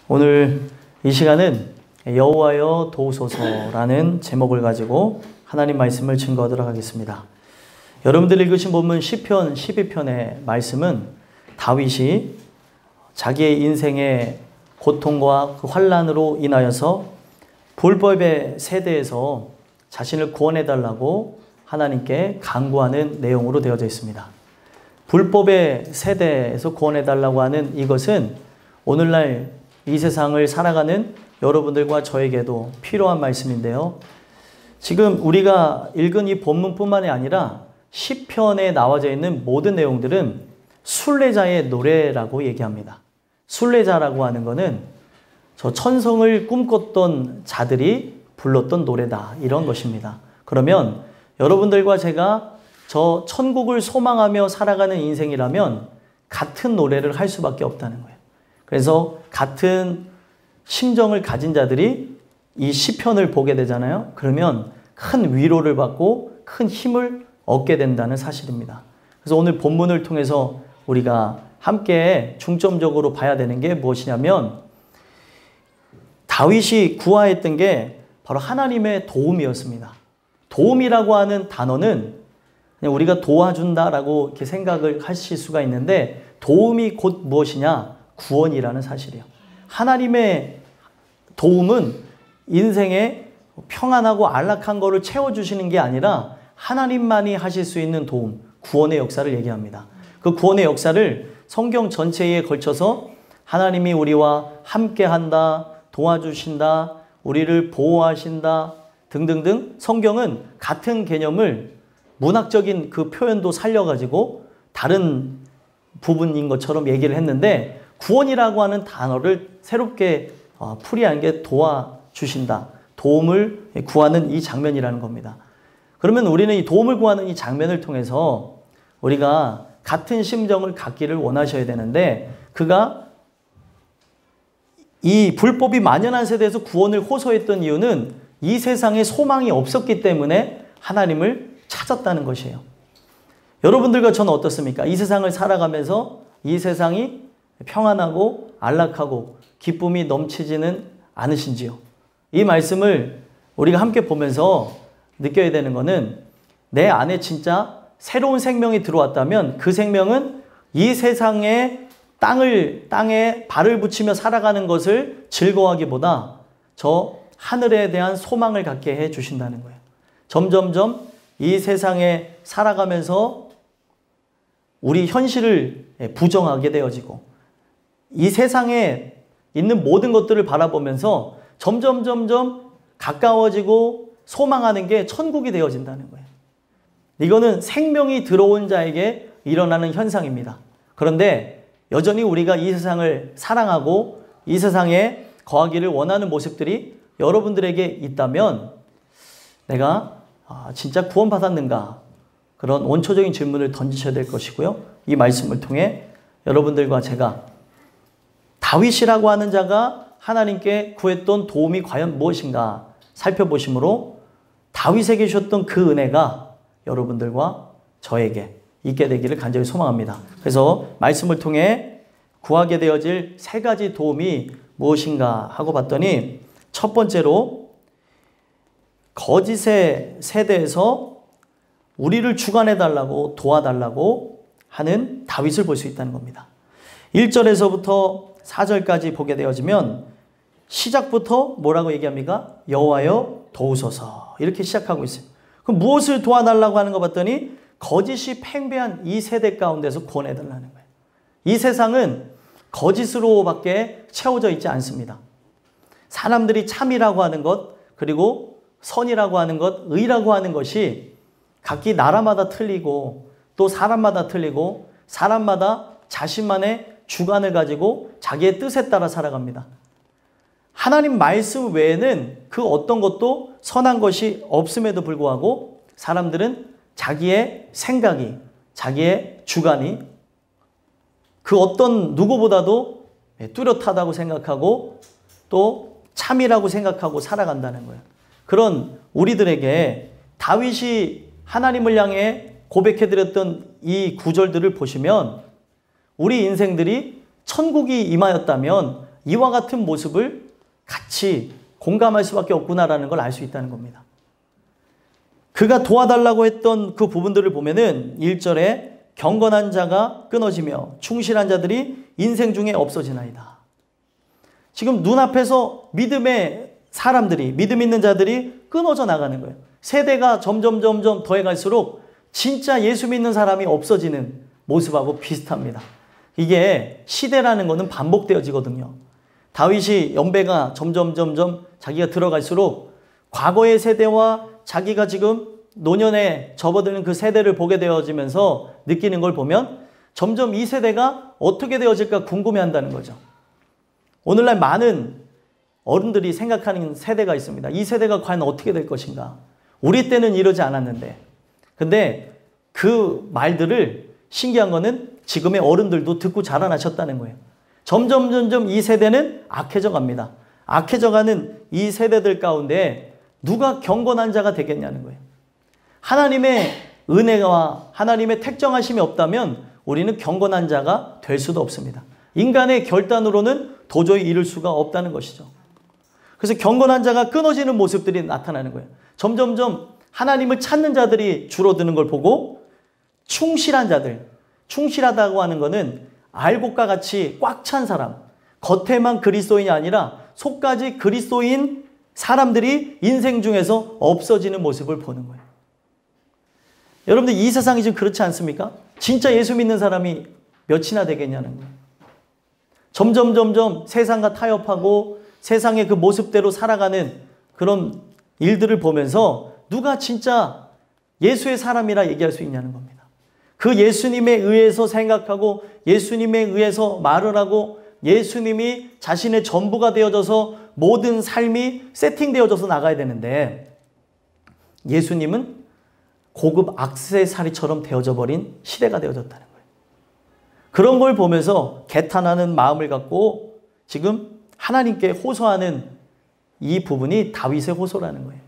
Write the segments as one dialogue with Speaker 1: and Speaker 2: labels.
Speaker 1: 오늘 이 시간은 여호와여 도우소서라는 제목을 가지고 하나님 말씀을 증거하도록 하겠습니다. 여러분들이 읽으신 본문 시편 12편의 말씀은 다윗이 자기의 인생의 고통과 그 환난으로 인하여서 불법의 세대에서 자신을 구원해달라고 하나님께 간구하는 내용으로 되어져 있습니다. 불법의 세대에서 구원해달라고 하는 이것은 오늘날 이 세상을 살아가는 여러분들과 저에게도 필요한 말씀인데요. 지금 우리가 읽은 이 본문뿐만이 아니라 시편에 나와져 있는 모든 내용들은 순례자의 노래라고 얘기합니다. 순례자라고 하는 것은 저 천성을 꿈꿨던 자들이 불렀던 노래다, 이런 것입니다. 그러면 여러분들과 제가 저 천국을 소망하며 살아가는 인생이라면 같은 노래를 할 수밖에 없다는 거예요. 그래서 같은 심정을 가진 자들이 이 시편을 보게 되잖아요. 그러면 큰 위로를 받고 큰 힘을 얻게 된다는 사실입니다. 그래서 오늘 본문을 통해서 우리가 함께 중점적으로 봐야 되는 게 무엇이냐면, 다윗이 구하했던 게 바로 하나님의 도움이었습니다. 도움이라고 하는 단어는 그냥 우리가 도와준다라고 이렇게 생각을 하실 수가 있는데, 도움이 곧 무엇이냐? 구원이라는 사실이에요. 하나님의 도움은 인생에 평안하고 안락한 거를 채워주시는 게 아니라 하나님만이 하실 수 있는 도움, 구원의 역사를 얘기합니다. 그 구원의 역사를 성경 전체에 걸쳐서 하나님이 우리와 함께한다, 도와주신다, 우리를 보호하신다 등등등, 성경은 같은 개념을 문학적인 그 표현도 살려가지고 다른 부분인 것처럼 얘기를 했는데, 구원이라고 하는 단어를 새롭게 풀이한 게 도와주신다, 도움을 구하는 이 장면이라는 겁니다. 그러면 우리는 이 도움을 구하는 이 장면을 통해서 우리가 같은 심정을 갖기를 원하셔야 되는데, 그가 이 불법이 만연한 세대에서 구원을 호소했던 이유는 이 세상에 소망이 없었기 때문에 하나님을 찾았다는 것이에요. 여러분들과 저는 어떻습니까? 이 세상을 살아가면서 이 세상이 평안하고 안락하고 기쁨이 넘치지는 않으신지요? 이 말씀을 우리가 함께 보면서 느껴야 되는 것은, 내 안에 진짜 새로운 생명이 들어왔다면 그 생명은 이 세상의 땅에 발을 붙이며 살아가는 것을 즐거워하기보다 저 하늘에 대한 소망을 갖게 해 주신다는 거예요. 점점점 이 세상에 살아가면서 우리 현실을 부정하게 되어지고, 이 세상에 있는 모든 것들을 바라보면서 점점 가까워지고 소망하는 게 천국이 되어진다는 거예요. 이거는 생명이 들어온 자에게 일어나는 현상입니다. 그런데 여전히 우리가 이 세상을 사랑하고 이 세상에 거하기를 원하는 모습들이 여러분들에게 있다면, 내가 진짜 구원받았는가? 그런 원초적인 질문을 던지셔야 될 것이고요. 이 말씀을 통해 여러분들과 제가 다윗이라고 하는 자가 하나님께 구했던 도움이 과연 무엇인가 살펴보심으로, 다윗에게 주셨던 그 은혜가 여러분들과 저에게 있게 되기를 간절히 소망합니다. 그래서 말씀을 통해 구하게 되어질 세 가지 도움이 무엇인가 하고 봤더니, 첫 번째로 거짓의 세대에서 우리를 주관해달라고 도와달라고 하는 다윗을 볼 수 있다는 겁니다. 1절에서부터 4절까지 보게 되어지면 시작부터 뭐라고 얘기합니까? 여호와여 도우소서, 이렇게 시작하고 있어요. 그럼 무엇을 도와달라고 하는 거 봤더니 거짓이 팽배한 이 세대 가운데서 구원해달라는 거예요. 이 세상은 거짓으로밖에 채워져 있지 않습니다. 사람들이 참이라고 하는 것, 그리고 선이라고 하는 것, 의라고 하는 것이 각기 나라마다 틀리고 또 사람마다 틀리고, 사람마다 자신만의 주관을 가지고 자기의 뜻에 따라 살아갑니다. 하나님 말씀 외에는 그 어떤 것도 선한 것이 없음에도 불구하고 사람들은 자기의 생각이, 자기의 주관이 그 어떤 누구보다도 뚜렷하다고 생각하고 또 참이라고 생각하고 살아간다는 거예요. 그런 우리들에게 다윗이 하나님을 향해 고백해드렸던 이 구절들을 보시면, 우리 인생들이 천국이 임하였다면 이와 같은 모습을 같이 공감할 수밖에 없구나라는 걸 알 수 있다는 겁니다. 그가 도와달라고 했던 그 부분들을 보면은 1절에 경건한 자가 끊어지며 충실한 자들이 인생 중에 없어지나이다. 지금 눈앞에서 믿음의 사람들이, 믿음 있는 자들이 끊어져 나가는 거예요. 세대가 점점 더해갈수록 진짜 예수 믿는 사람이 없어지는 모습하고 비슷합니다. 이게 시대라는 거는 반복되어지거든요. 다윗이 연배가 점점 자기가 들어갈수록 과거의 세대와 자기가 지금 노년에 접어드는 그 세대를 보게 되어지면서 느끼는 걸 보면 점점 이 세대가 어떻게 되어질까 궁금해한다는 거죠. 오늘날 많은 어른들이 생각하는 세대가 있습니다. 이 세대가 과연 어떻게 될 것인가? 우리 때는 이러지 않았는데. 근데 그 말들을 신기한 거는 지금의 어른들도 듣고 자라나셨다는 거예요. 점점 이 세대는 악해져 갑니다. 악해져가는 이 세대들 가운데 누가 경건한 자가 되겠냐는 거예요. 하나님의 은혜와 하나님의 택정하심이 없다면 우리는 경건한 자가 될 수도 없습니다. 인간의 결단으로는 도저히 이룰 수가 없다는 것이죠. 그래서 경건한 자가 끊어지는 모습들이 나타나는 거예요. 점점 하나님을 찾는 자들이 줄어드는 걸 보고 충실한 자들, 충실하다고 하는 것은 알곡과 같이 꽉 찬 사람, 겉에만 그리스도인이 아니라 속까지 그리스도인 사람들이 인생 중에서 없어지는 모습을 보는 거예요. 여러분들 이 세상이 지금 그렇지 않습니까? 진짜 예수 믿는 사람이 몇이나 되겠냐는 거예요. 점점 세상과 타협하고 세상의 그 모습대로 살아가는 그런 일들을 보면서 누가 진짜 예수의 사람이라 얘기할 수 있냐는 겁니다. 그 예수님에 의해서 생각하고 예수님에 의해서 말을 하고 예수님이 자신의 전부가 되어져서 모든 삶이 세팅되어져서 나가야 되는데 예수님은 고급 액세서리처럼 되어져 버린 시대가 되어졌다는 거예요. 그런 걸 보면서 개탄하는 마음을 갖고 지금 하나님께 호소하는 이 부분이 다윗의 호소라는 거예요.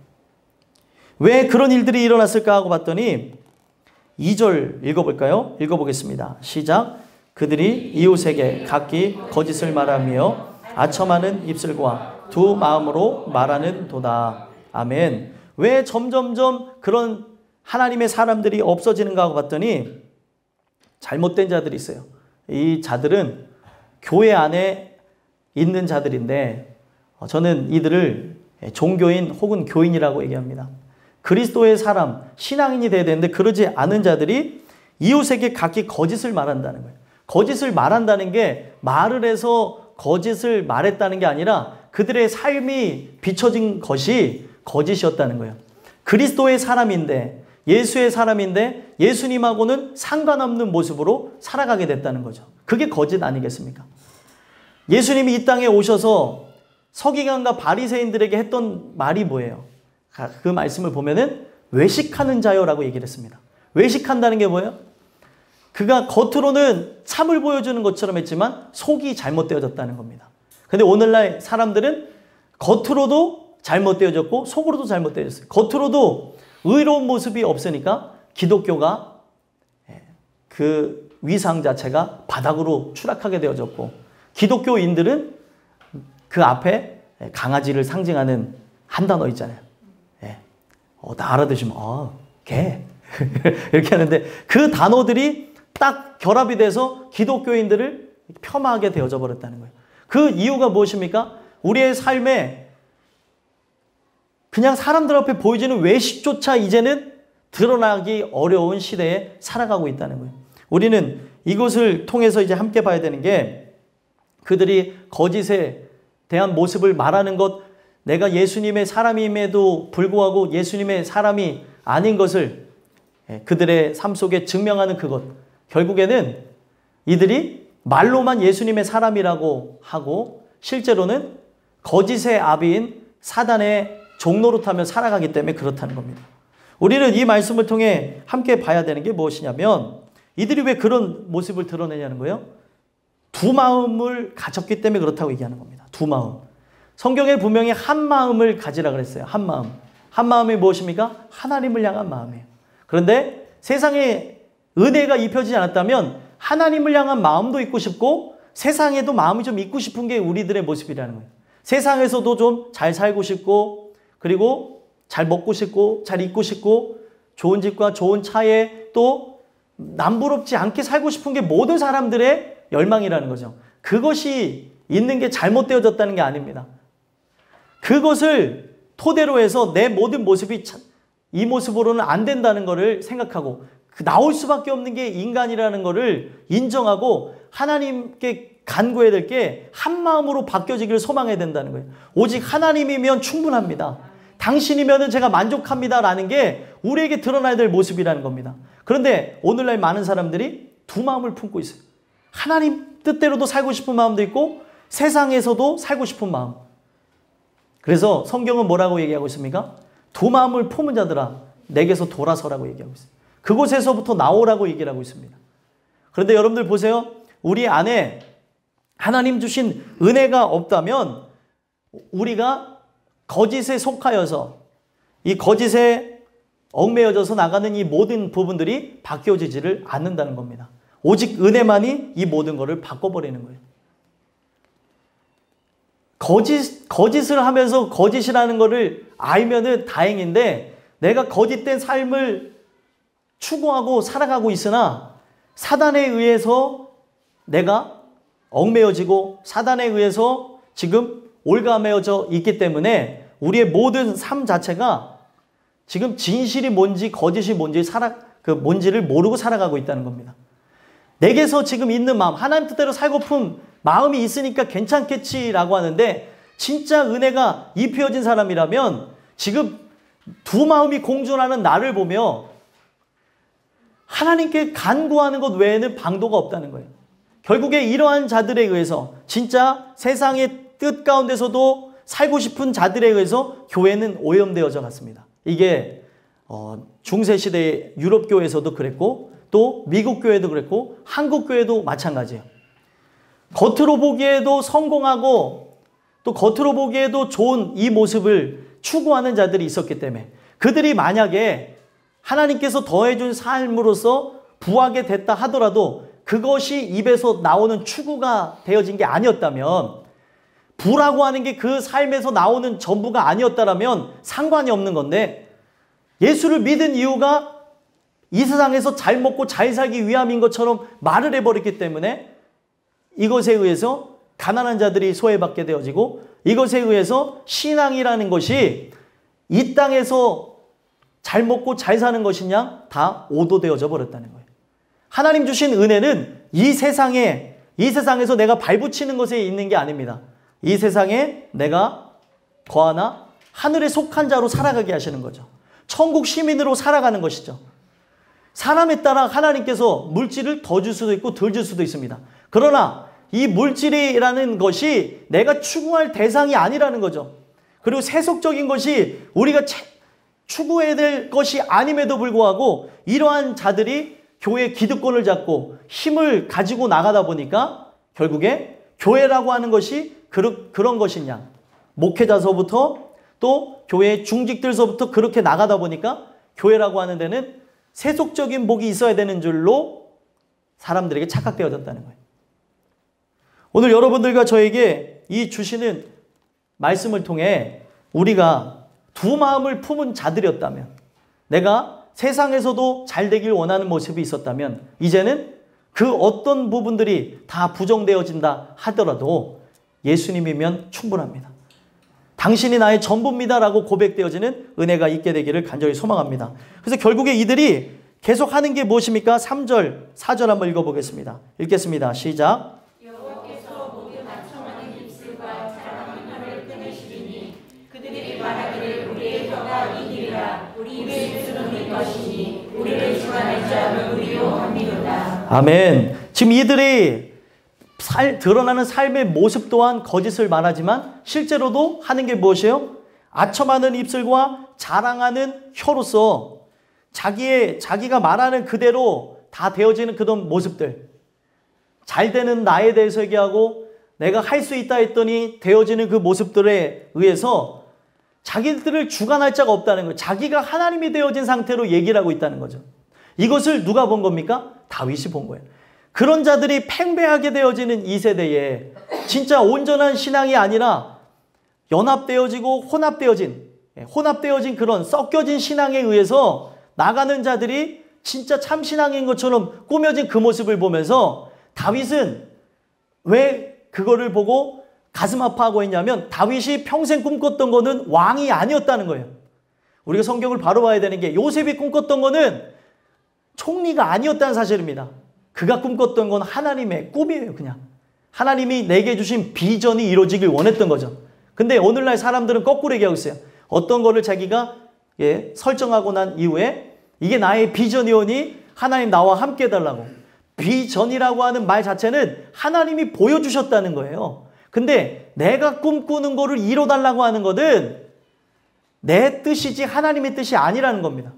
Speaker 1: 왜 그런 일들이 일어났을까 하고 봤더니 2절 읽어볼까요? 읽어보겠습니다. 시작. 그들이 이웃에게 각기 거짓을 말하며 아첨하는 입술과 두 마음으로 말하는 도다. 아멘. 왜 점점 그런 하나님의 사람들이 없어지는가 하고 봤더니 잘못된 자들이 있어요. 이 자들은 교회 안에 있는 자들인데 저는 이들을 종교인 혹은 교인이라고 얘기합니다. 그리스도의 사람, 신앙인이 돼야 되는데 그러지 않은 자들이 이웃에게 각기 거짓을 말한다는 거예요. 거짓을 말한다는 게 말을 해서 거짓을 말했다는 게 아니라 그들의 삶이 비춰진 것이 거짓이었다는 거예요. 그리스도의 사람인데 예수의 사람인데 예수님하고는 상관없는 모습으로 살아가게 됐다는 거죠. 그게 거짓 아니겠습니까? 예수님이 이 땅에 오셔서 서기관과 바리새인들에게 했던 말이 뭐예요? 그 말씀을 보면은 외식하는 자요라고 얘기를 했습니다. 외식한다는 게 뭐예요? 그가 겉으로는 참을 보여주는 것처럼 했지만 속이 잘못되어졌다는 겁니다. 근데 오늘날 사람들은 겉으로도 잘못되어졌고 속으로도 잘못되어졌어요. 겉으로도 의로운 모습이 없으니까 기독교가 그 위상 자체가 바닥으로 추락하게 되어졌고 기독교인들은 그 앞에 강아지를 상징하는 한 단어 있잖아요. 다 알아두시면 개 이렇게 하는데 그 단어들이 딱 결합이 돼서 기독교인들을 폄하하게 되어져 버렸다는 거예요. 그 이유가 무엇입니까? 우리의 삶에 그냥 사람들 앞에 보여지는 외식조차 이제는 드러나기 어려운 시대에 살아가고 있다는 거예요. 우리는 이것을 통해서 이제 함께 봐야 되는 게 그들이 거짓에 대한 모습을 말하는 것, 내가 예수님의 사람임에도 불구하고 예수님의 사람이 아닌 것을 그들의 삶 속에 증명하는 그것. 결국에는 이들이 말로만 예수님의 사람이라고 하고 실제로는 거짓의 아비인 사단의 종노릇하며 살아가기 때문에 그렇다는 겁니다. 우리는 이 말씀을 통해 함께 봐야 되는 게 무엇이냐면 이들이 왜 그런 모습을 드러내냐는 거예요. 두 마음을 가졌기 때문에 그렇다고 얘기하는 겁니다. 두 마음. 성경에 분명히 한 마음을 가지라 그랬어요. 한 마음. 한 마음이 무엇입니까? 하나님을 향한 마음이에요. 그런데 세상에 은혜가 입혀지지 않았다면 하나님을 향한 마음도 있고 싶고 세상에도 마음이 좀 있고 싶은 게 우리들의 모습이라는 거예요. 세상에서도 좀 잘 살고 싶고, 그리고 잘 먹고 싶고, 잘 입고 싶고, 좋은 집과 좋은 차에 또 남부럽지 않게 살고 싶은 게 모든 사람들의 열망이라는 거죠. 그것이 있는 게 잘못되어졌다는 게 아닙니다. 그것을 토대로 해서 내 모든 모습이 이 모습으로는 안 된다는 것을 생각하고 나올 수밖에 없는 게 인간이라는 것을 인정하고 하나님께 간구해야 될 게 한 마음으로 바뀌어지기를 소망해야 된다는 거예요. 오직 하나님이면 충분합니다. 당신이면 제가 만족합니다 라는 게 우리에게 드러나야 될 모습이라는 겁니다. 그런데 오늘날 많은 사람들이 두 마음을 품고 있어요. 하나님 뜻대로도 살고 싶은 마음도 있고 세상에서도 살고 싶은 마음. 그래서 성경은 뭐라고 얘기하고 있습니까? 두 마음을 품은 자들아 내게서 돌아서라고 얘기하고 있어요. 그곳에서부터 나오라고 얘기를 하고 있습니다. 그런데 여러분들 보세요. 우리 안에 하나님 주신 은혜가 없다면 우리가 거짓에 속하여서 이 거짓에 얽매여져서 나가는 이 모든 부분들이 바뀌어지지를 않는다는 겁니다. 오직 은혜만이 이 모든 것을 바꿔버리는 거예요. 거짓을 하면서 거짓이라는 것을 알면은 다행인데 내가 거짓된 삶을 추구하고 살아가고 있으나 사단에 의해서 내가 얽매여지고 사단에 의해서 지금 올가매어져 있기 때문에 우리의 모든 삶 자체가 지금 진실이 뭔지 거짓이 뭔지를 모르고 살아가고 있다는 겁니다. 내게서 지금 있는 마음, 하나님 뜻대로 살고픈 마음이 있으니까 괜찮겠지라고 하는데 진짜 은혜가 입혀진 사람이라면 지금 두 마음이 공존하는 나를 보며 하나님께 간구하는 것 외에는 방도가 없다는 거예요. 결국에 이러한 자들에 의해서 진짜 세상의 뜻 가운데서도 살고 싶은 자들에 의해서 교회는 오염되어져 갔습니다. 이게 중세시대의 유럽교회에서도 그랬고 또 미국 교회도 그랬고 한국 교회도 마찬가지예요. 겉으로 보기에도 성공하고 또 겉으로 보기에도 좋은 이 모습을 추구하는 자들이 있었기 때문에 그들이 만약에 하나님께서 더해준 삶으로서 부하게 됐다 하더라도 그것이 입에서 나오는 추구가 되어진 게 아니었다면 부라고 하는 게 그 삶에서 나오는 전부가 아니었다면 상관이 없는 건데 예수를 믿은 이유가 이 세상에서 잘 먹고 잘 살기 위함인 것처럼 말을 해버렸기 때문에 이것에 의해서 가난한 자들이 소외받게 되어지고 이것에 의해서 신앙이라는 것이 이 땅에서 잘 먹고 잘 사는 것이냐 다 오도되어져 버렸다는 거예요. 하나님 주신 은혜는 이 세상에서 내가 발붙이는 것에 있는 게 아닙니다. 이 세상에 내가 거하나 하늘에 속한 자로 살아가게 하시는 거죠. 천국 시민으로 살아가는 것이죠. 사람에 따라 하나님께서 물질을 더 줄 수도 있고 덜 줄 수도 있습니다. 그러나 이 물질이라는 것이 내가 추구할 대상이 아니라는 거죠. 그리고 세속적인 것이 우리가 추구해야 될 것이 아님에도 불구하고 이러한 자들이 교회 기득권을 잡고 힘을 가지고 나가다 보니까 결국에 교회라고 하는 것이 그런 것이냐. 목회자서부터 또 교회 중직들서부터 그렇게 나가다 보니까 교회라고 하는 데는 세속적인 복이 있어야 되는 줄로 사람들에게 착각되어졌다는 거예요. 오늘 여러분들과 저에게 이 주시는 말씀을 통해 우리가 두 마음을 품은 자들이었다면 내가 세상에서도 잘 되길 원하는 모습이 있었다면 이제는 그 어떤 부분들이 다 부정되어진다 하더라도 예수님이면 충분합니다. 당신이 나의 전부입니다라고 고백되어지는 은혜가 있게 되기를 간절히 소망합니다. 그래서 결국에 이들이 계속하는 게 무엇입니까? 3절, 4절 한번 읽어보겠습니다. 읽겠습니다. 시작.
Speaker 2: 여호와께서 모든 아첨하는 입술과 자랑하는 혀를 끊으시리니 그들이 말하기를 우리의 혀가 이기리라 우리의 입술은 우리 것이니 우리를 주관할 자는 우리요 함이로다.
Speaker 1: 아멘. 지금 이들이 드러나는 삶의 모습 또한 거짓을 말하지만 실제로도 하는 게 무엇이에요? 아첨하는 입술과 자랑하는 혀로서 자기가 말하는 그대로 다 되어지는 그런 모습들, 잘 되는 나에 대해서 얘기하고 내가 할 수 있다 했더니 되어지는 그 모습들에 의해서 자기들을 주관할 자가 없다는 거예요. 자기가 하나님이 되어진 상태로 얘기를 하고 있다는 거죠. 이것을 누가 본 겁니까? 다윗이 본 거예요. 그런 자들이 팽배하게 되어지는 이 세대에 진짜 온전한 신앙이 아니라 연합되어지고 혼합되어진 그런 섞여진 신앙에 의해서 나가는 자들이 진짜 참신앙인 것처럼 꾸며진 그 모습을 보면서 다윗은 왜 그거를 보고 가슴 아파하고 있냐면 다윗이 평생 꿈꿨던 거는 왕이 아니었다는 거예요. 우리가 성경을 바로 봐야 되는 게 요셉이 꿈꿨던 거는 총리가 아니었다는 사실입니다. 그가 꿈꿨던 건 하나님의 꿈이에요. 그냥 하나님이 내게 주신 비전이 이루어지길 원했던 거죠. 근데 오늘날 사람들은 거꾸로 얘기하고 있어요. 어떤 거를 자기가 설정하고 난 이후에 이게 나의 비전이오니 하나님 나와 함께 해달라고. 비전이라고 하는 말 자체는 하나님이 보여주셨다는 거예요. 근데 내가 꿈꾸는 거를 이뤄달라고 하는 것은 내 뜻이지 하나님의 뜻이 아니라는 겁니다.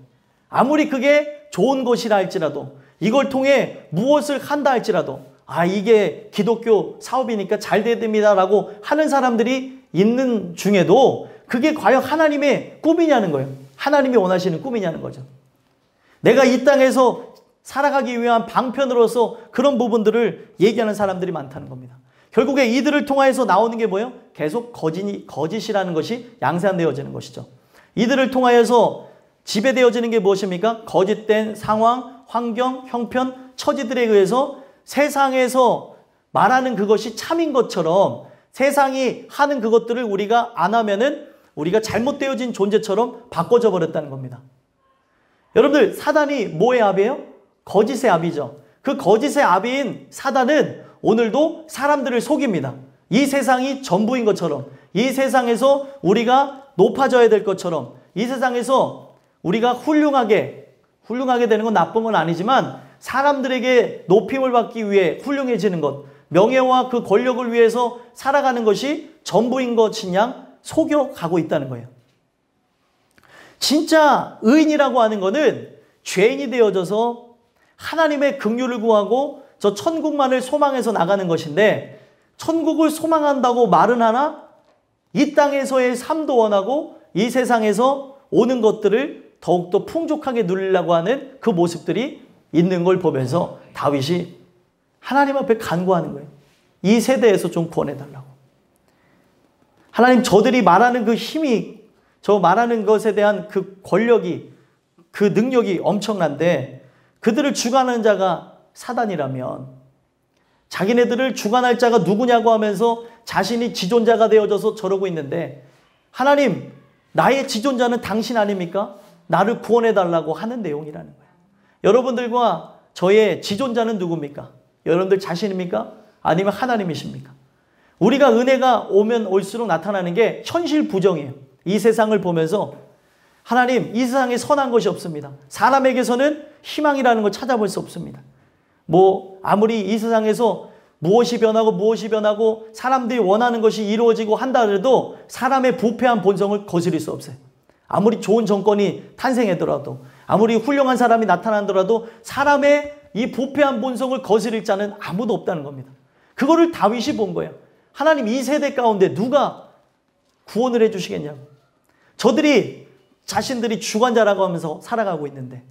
Speaker 1: 아무리 그게 좋은 것이라 할지라도 이걸 통해 무엇을 한다 할지라도 이게 기독교 사업이니까 잘 됩니다라고 하는 사람들이 있는 중에도 그게 과연 하나님의 꿈이냐는 거예요. 하나님이 원하시는 꿈이냐는 거죠. 내가 이 땅에서 살아가기 위한 방편으로서 그런 부분들을 얘기하는 사람들이 많다는 겁니다. 결국에 이들을 통해서 나오는 게 뭐예요? 계속 거짓이라는 것이 양산되어지는 것이죠. 이들을 통하여서 지배되어지는 게 무엇입니까? 거짓된 상황, 환경, 형편, 처지들에 의해서 세상에서 말하는 그것이 참인 것처럼 세상이 하는 그것들을 우리가 안 하면은 우리가 잘못되어진 존재처럼 바꿔져 버렸다는 겁니다. 여러분들, 사단이 뭐의 아비예요? 거짓의 아비죠. 그 거짓의 아비인 사단은 오늘도 사람들을 속입니다. 이 세상이 전부인 것처럼, 이 세상에서 우리가 높아져야 될 것처럼, 이 세상에서 우리가 훌륭하게 되는 건 나쁜 건 아니지만 사람들에게 높임을 받기 위해 훌륭해지는 것, 명예와 그 권력을 위해서 살아가는 것이 전부인 것인 양 속여가고 있다는 거예요. 진짜 의인이라고 하는 것은 죄인이 되어져서 하나님의 긍휼을 구하고 저 천국만을 소망해서 나가는 것인데, 천국을 소망한다고 말은 하나 이 땅에서의 삶도 원하고 이 세상에서 오는 것들을 더욱더 풍족하게 누리려고 하는 그 모습들이 있는 걸 보면서 다윗이 하나님 앞에 간구하는 거예요. 이 세대에서 좀 구원해달라고. 하나님, 저들이 말하는 그 힘이, 저 말하는 것에 대한 그 권력이, 그 능력이 엄청난데 그들을 주관하는 자가 사단이라면 자기네들을 주관할 자가 누구냐고 하면서 자신이 지존자가 되어져서 저러고 있는데, 하나님, 나의 지존자는 당신 아닙니까? 나를 구원해달라고 하는 내용이라는 거예요. 여러분들과 저의 지존자는 누굽니까? 여러분들 자신입니까? 아니면 하나님이십니까? 우리가 은혜가 오면 올수록 나타나는 게 현실 부정이에요. 이 세상을 보면서 하나님, 이 세상에 선한 것이 없습니다. 사람에게서는 희망이라는 걸 찾아볼 수 없습니다. 아무리 이 세상에서 무엇이 변하고 사람들이 원하는 것이 이루어지고 한다 해도 사람의 부패한 본성을 거스릴 수 없어요. 아무리 좋은 정권이 탄생하더라도, 아무리 훌륭한 사람이 나타나더라도 사람의 이 부패한 본성을 거스릴 자는 아무도 없다는 겁니다. 그거를 다윗이 본 거예요. 하나님, 이 세대 가운데 누가 구원을 해주시겠냐고. 저들이 자신들이 주관자라고 하면서 살아가고 있는데,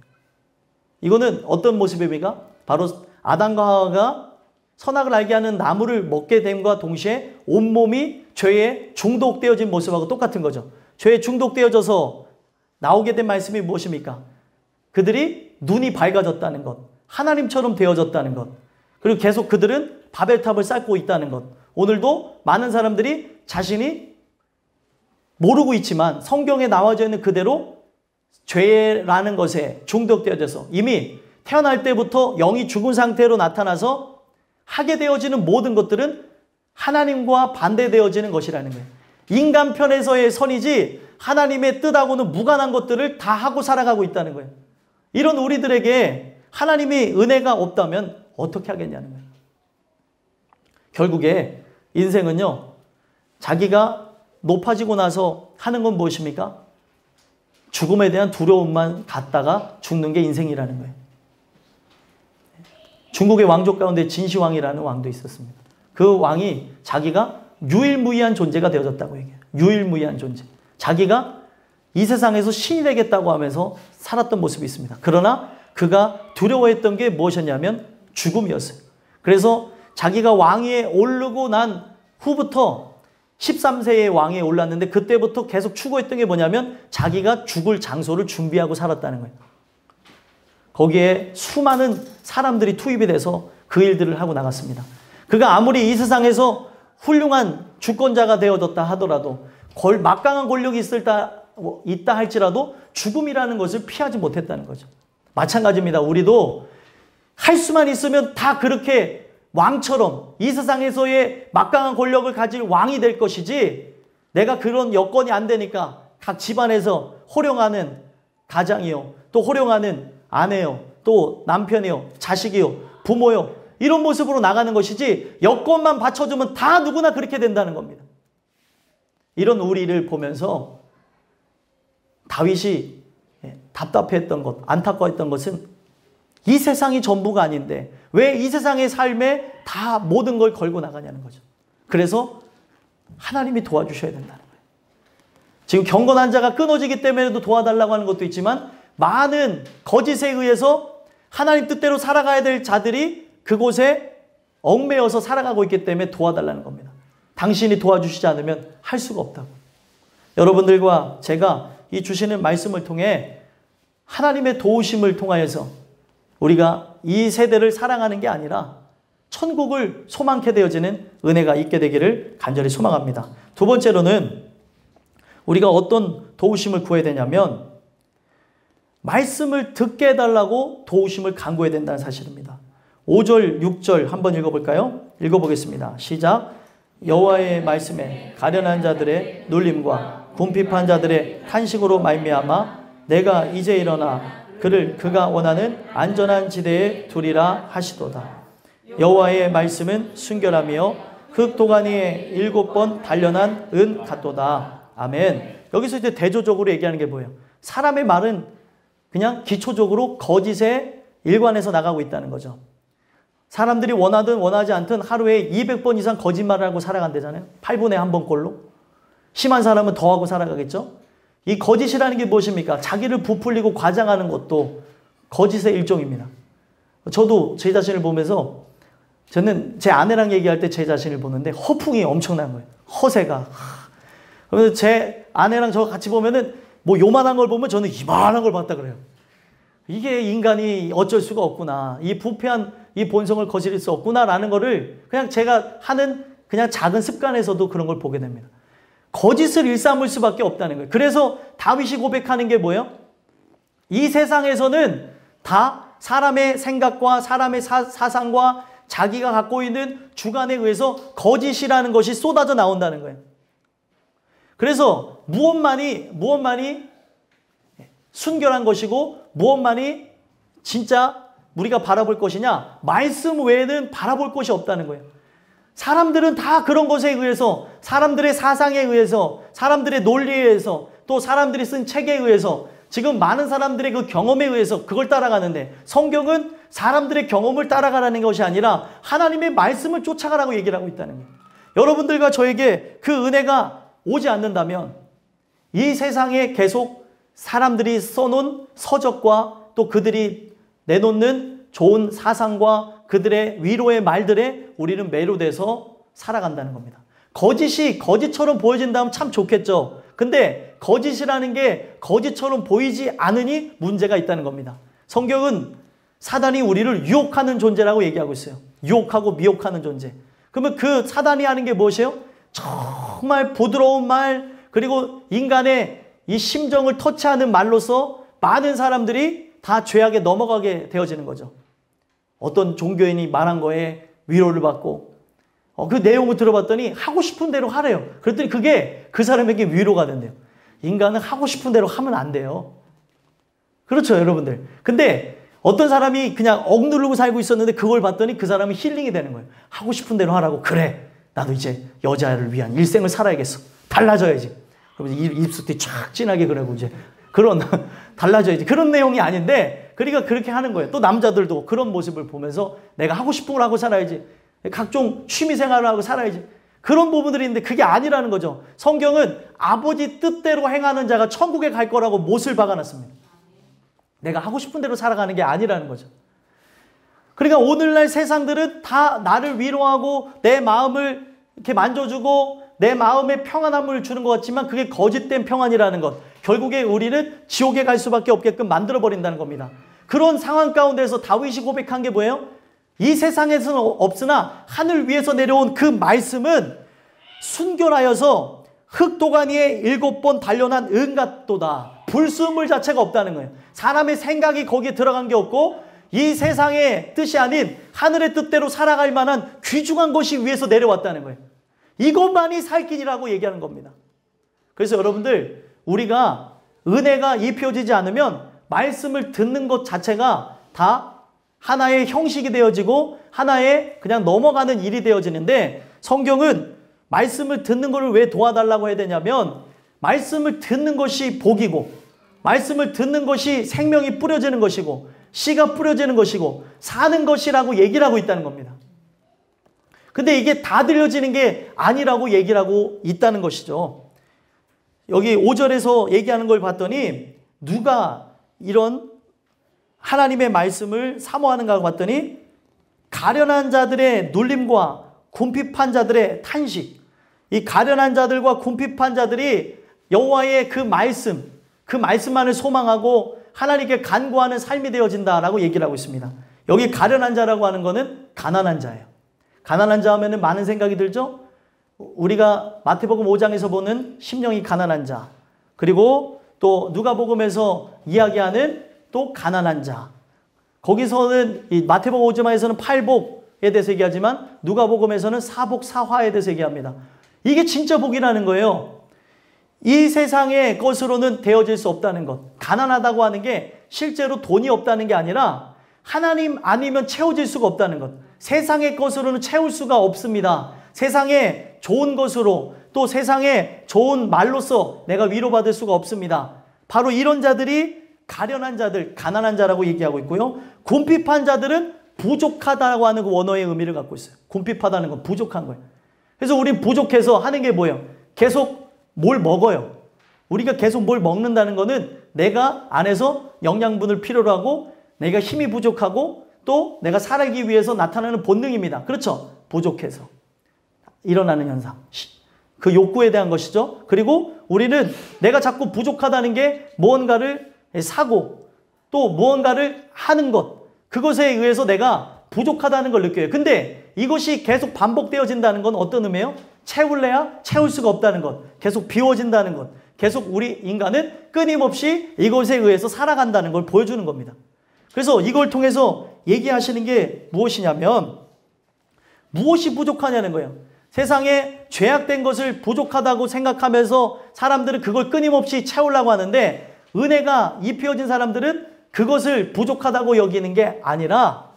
Speaker 1: 이거는 어떤 모습입니까? 바로 아담과 하와가 선악을 알게 하는 나무를 먹게 됨과 동시에 온몸이 죄에 중독되어진 모습하고 똑같은 거죠. 죄에 중독되어져서 나오게 된 말씀이 무엇입니까? 그들이 눈이 밝아졌다는 것, 하나님처럼 되어졌다는 것, 그리고 계속 그들은 바벨탑을 쌓고 있다는 것. 오늘도 많은 사람들이 자신이 모르고 있지만 성경에 나와져 있는 그대로 죄라는 것에 중독되어져서 이미 태어날 때부터 영이 죽은 상태로 나타나서 하게 되어지는 모든 것들은 하나님과 반대되어지는 것이라는 거예요. 인간 편에서의 선이지 하나님의 뜻하고는 무관한 것들을 다 하고 살아가고 있다는 거예요. 이런 우리들에게 하나님의 은혜가 없다면 어떻게 하겠냐는 거예요. 결국에 인생은요, 자기가 높아지고 나서 하는 건 무엇입니까? 죽음에 대한 두려움만 갖다가 죽는 게 인생이라는 거예요. 중국의 왕족 가운데 진시황이라는 왕도 있었습니다. 그 왕이 자기가 유일무이한 존재가 되어졌다고 얘기해요. 유일무이한 존재. 자기가 이 세상에서 신이 되겠다고 하면서 살았던 모습이 있습니다. 그러나 그가 두려워했던 게 무엇이었냐면 죽음이었어요. 그래서 자기가 왕위에 오르고 난 후부터 13세의 왕위에 올랐는데 그때부터 계속 추구했던 게 뭐냐면 자기가 죽을 장소를 준비하고 살았다는 거예요. 거기에 수많은 사람들이 투입이 돼서 그 일들을 하고 나갔습니다. 그가 아무리 이 세상에서 훌륭한 주권자가 되어졌다 하더라도 막강한 권력이 있다 할지라도 죽음이라는 것을 피하지 못했다는 거죠. 마찬가지입니다. 우리도 할 수만 있으면 다 그렇게 왕처럼 이 세상에서의 막강한 권력을 가질 왕이 될 것이지, 내가 그런 여건이 안 되니까 각 집안에서 호령하는 가장이요, 또 호령하는 아내요, 또 남편이요, 자식이요, 부모요, 이런 모습으로 나가는 것이지, 여건만 받쳐주면 다 누구나 그렇게 된다는 겁니다. 이런 우리를 보면서 다윗이 답답했던 것, 안타까웠던 것은 이 세상이 전부가 아닌데 왜 이 세상의 삶에 다 모든 걸 걸고 나가냐는 거죠. 그래서 하나님이 도와주셔야 된다는 거예요. 지금 경건한 자가 끊어지기 때문에도 도와달라고 하는 것도 있지만, 많은 거짓에 의해서 하나님 뜻대로 살아가야 될 자들이 그곳에 얽매여서 살아가고 있기 때문에 도와달라는 겁니다. 당신이 도와주시지 않으면 할 수가 없다고. 여러분들과 제가 이 주시는 말씀을 통해 하나님의 도우심을 통하여서 우리가 이 세대를 사랑하는 게 아니라 천국을 소망케 되어지는 은혜가 있게 되기를 간절히 소망합니다. 두 번째로는 우리가 어떤 도우심을 구해야 되냐면, 말씀을 듣게 해달라고 도우심을 간구해야 된다는 사실입니다. 5절, 6절 한번 읽어볼까요? 읽어보겠습니다. 시작. 여호와의 말씀에 가련한 자들의 놀림과 궁핍한 자들의 탄식으로 말미암아 내가 이제 일어나 그를 그가 원하는 안전한 지대에 두리라 하시도다. 여호와의 말씀은 순결하며 흑도가니에 7번 단련한 은 같도다. 아멘. 여기서 이제 대조적으로 얘기하는 게 뭐예요? 사람의 말은 그냥 기초적으로 거짓에 일관해서 나가고 있다는 거죠. 사람들이 원하든 원하지 않든 하루에 200번 이상 거짓말을 하고 살아간다잖아요. 8분에 1번 꼴로. 심한 사람은 더 하고 살아가겠죠. 이 거짓이라는 게 무엇입니까? 자기를 부풀리고 과장하는 것도 거짓의 일종입니다. 저도 제 자신을 보면서, 저는 제 아내랑 얘기할 때 제 자신을 보는데 허풍이 엄청난 거예요. 허세가. 그래서 제 아내랑 저 같이 보면은 뭐 요만한 걸 보면 저는 이만한 걸 봤다 그래요. 이게 인간이 어쩔 수가 없구나. 이 부패한 이 본성을 거스릴 수 없구나라는 거를 그냥 제가 하는 그냥 작은 습관에서도 그런 걸 보게 됩니다. 거짓을 일삼을 수밖에 없다는 거예요. 그래서 다윗이 고백하는 게 뭐예요? 이 세상에서는 다 사람의 생각과 사람의 사상과 자기가 갖고 있는 주관에 의해서 거짓이라는 것이 쏟아져 나온다는 거예요. 그래서 무엇만이 순결한 것이고 무엇만이 진짜 우리가 바라볼 것이냐? 말씀 외에는 바라볼 것이 없다는 거예요. 사람들은 다 그런 것에 의해서, 사람들의 사상에 의해서, 사람들의 논리에 의해서, 또 사람들이 쓴 책에 의해서, 지금 많은 사람들의 그 경험에 의해서 그걸 따라가는데, 성경은 사람들의 경험을 따라가라는 것이 아니라 하나님의 말씀을 쫓아가라고 얘기를 하고 있다는 거예요. 여러분들과 저에게 그 은혜가 오지 않는다면 이 세상에 계속 사람들이 써놓은 서적과 또 그들이 내놓는 좋은 사상과 그들의 위로의 말들에 우리는 매료돼서 살아간다는 겁니다. 거짓이 거짓처럼 보여진다면 참 좋겠죠. 근데 거짓이라는 게 거짓처럼 보이지 않으니 문제가 있다는 겁니다. 성경은 사단이 우리를 유혹하는 존재라고 얘기하고 있어요. 유혹하고 미혹하는 존재. 그러면 그 사단이 하는 게 무엇이에요? 정말 부드러운 말, 그리고 인간의 이 심정을 터치하는 말로서 많은 사람들이 다 죄악에 넘어가게 되어지는 거죠. 어떤 종교인이 말한 거에 위로를 받고 그 내용을 들어봤더니 하고 싶은 대로 하래요. 그랬더니 그게 그 사람에게 위로가 된대요. 인간은 하고 싶은 대로 하면 안 돼요. 그렇죠, 여러분들. 근데 어떤 사람이 그냥 억누르고 살고 있었는데 그걸 봤더니 그 사람이 힐링이 되는 거예요. 하고 싶은 대로 하라고. 그래, 나도 이제 여자를 위한 일생을 살아야겠어. 달라져야지. 그러면서 입술이 쫙 진하게 그러고 이제 그런 달라져야지. 그런 내용이 아닌데, 그러니까 그렇게 하는 거예요. 또 남자들도 그런 모습을 보면서 내가 하고 싶은 걸 하고 살아야지. 각종 취미생활을 하고 살아야지. 그런 부분들이 있는데 그게 아니라는 거죠. 성경은 아버지 뜻대로 행하는 자가 천국에 갈 거라고 못을 박아놨습니다. 내가 하고 싶은 대로 살아가는 게 아니라는 거죠. 그러니까 오늘날 세상들은 다 나를 위로하고 내 마음을 이렇게 만져주고 내 마음에 평안함을 주는 것 같지만 그게 거짓된 평안이라는 것. 결국에 우리는 지옥에 갈 수밖에 없게끔 만들어버린다는 겁니다. 그런 상황 가운데서 다윗이 고백한 게 뭐예요? 이 세상에서는 없으나 하늘 위에서 내려온 그 말씀은 순결하여서 흙도간 위에 7번 단련한 은 같도다. 불순물 자체가 없다는 거예요. 사람의 생각이 거기에 들어간 게 없고 이 세상의 뜻이 아닌 하늘의 뜻대로 살아갈 만한 귀중한 것이 위에서 내려왔다는 거예요. 이것만이 살 길이라고 얘기하는 겁니다. 그래서 여러분들, 우리가 은혜가 입혀지지 않으면 말씀을 듣는 것 자체가 다 하나의 형식이 되어지고 하나의 그냥 넘어가는 일이 되어지는데, 성경은 말씀을 듣는 것을 왜 도와달라고 해야 되냐면, 말씀을 듣는 것이 복이고 말씀을 듣는 것이 생명이 뿌려지는 것이고 씨가 뿌려지는 것이고 사는 것이라고 얘기를 하고 있다는 겁니다. 근데 이게 다 들려지는 게 아니라고 얘기를 하고 있다는 것이죠. 여기 5절에서 얘기하는 걸 봤더니 누가 이런 하나님의 말씀을 사모하는가 봤더니 가련한 자들의 눌림과 궁핍한 자들의 탄식. 이 가련한 자들과 궁핍한 자들이 여호와의 그 말씀만을 소망하고 하나님께 간구하는 삶이 되어진다라고 얘기를 하고 있습니다. 여기 가련한 자라고 하는 거는 가난한 자예요. 가난한 자 하면은 많은 생각이 들죠? 우리가 마태복음 5장에서 보는 심령이 가난한 자, 그리고 또 누가복음에서 이야기하는 또 가난한 자. 거기서는 이 마태복음 5장에서는 팔복에 대해서 얘기하지만 누가복음에서는 사복 사화에 대해서 얘기합니다. 이게 진짜 복이라는 거예요. 이 세상의 것으로는 되어질 수 없다는 것. 가난하다고 하는 게 실제로 돈이 없다는 게 아니라 하나님 아니면 채워질 수가 없다는 것. 세상의 것으로는 채울 수가 없습니다. 세상의 좋은 것으로 또 세상의 좋은 말로써 내가 위로받을 수가 없습니다. 바로 이런 자들이 가련한 자들, 가난한 자라고 얘기하고 있고요. 궁핍한 자들은 부족하다고 하는 그 원어의 의미를 갖고 있어요. 궁핍하다는 건 부족한 거예요. 그래서 우린 부족해서 하는 게 뭐예요? 계속 뭘 먹어요. 우리가 계속 뭘 먹는다는 거는 내가 안에서 영양분을 필요로 하고 내가 힘이 부족하고 또 내가 살기 위해서 나타나는 본능입니다. 그렇죠? 부족해서 일어나는 현상. 그 욕구에 대한 것이죠. 그리고 우리는 내가 자꾸 부족하다는 게 무언가를 사고 또 무언가를 하는 것, 그것에 의해서 내가 부족하다는 걸 느껴요. 근데 이것이 계속 반복되어진다는 건 어떤 의미예요? 채울래야 채울 수가 없다는 것, 계속 비워진다는 것, 계속 우리 인간은 끊임없이 이것에 의해서 살아간다는 걸 보여주는 겁니다. 그래서 이걸 통해서 얘기하시는 게 무엇이냐면, 무엇이 부족하냐는 거예요. 세상에 죄악된 것을 부족하다고 생각하면서 사람들은 그걸 끊임없이 채우려고 하는데, 은혜가 입혀진 사람들은 그것을 부족하다고 여기는 게 아니라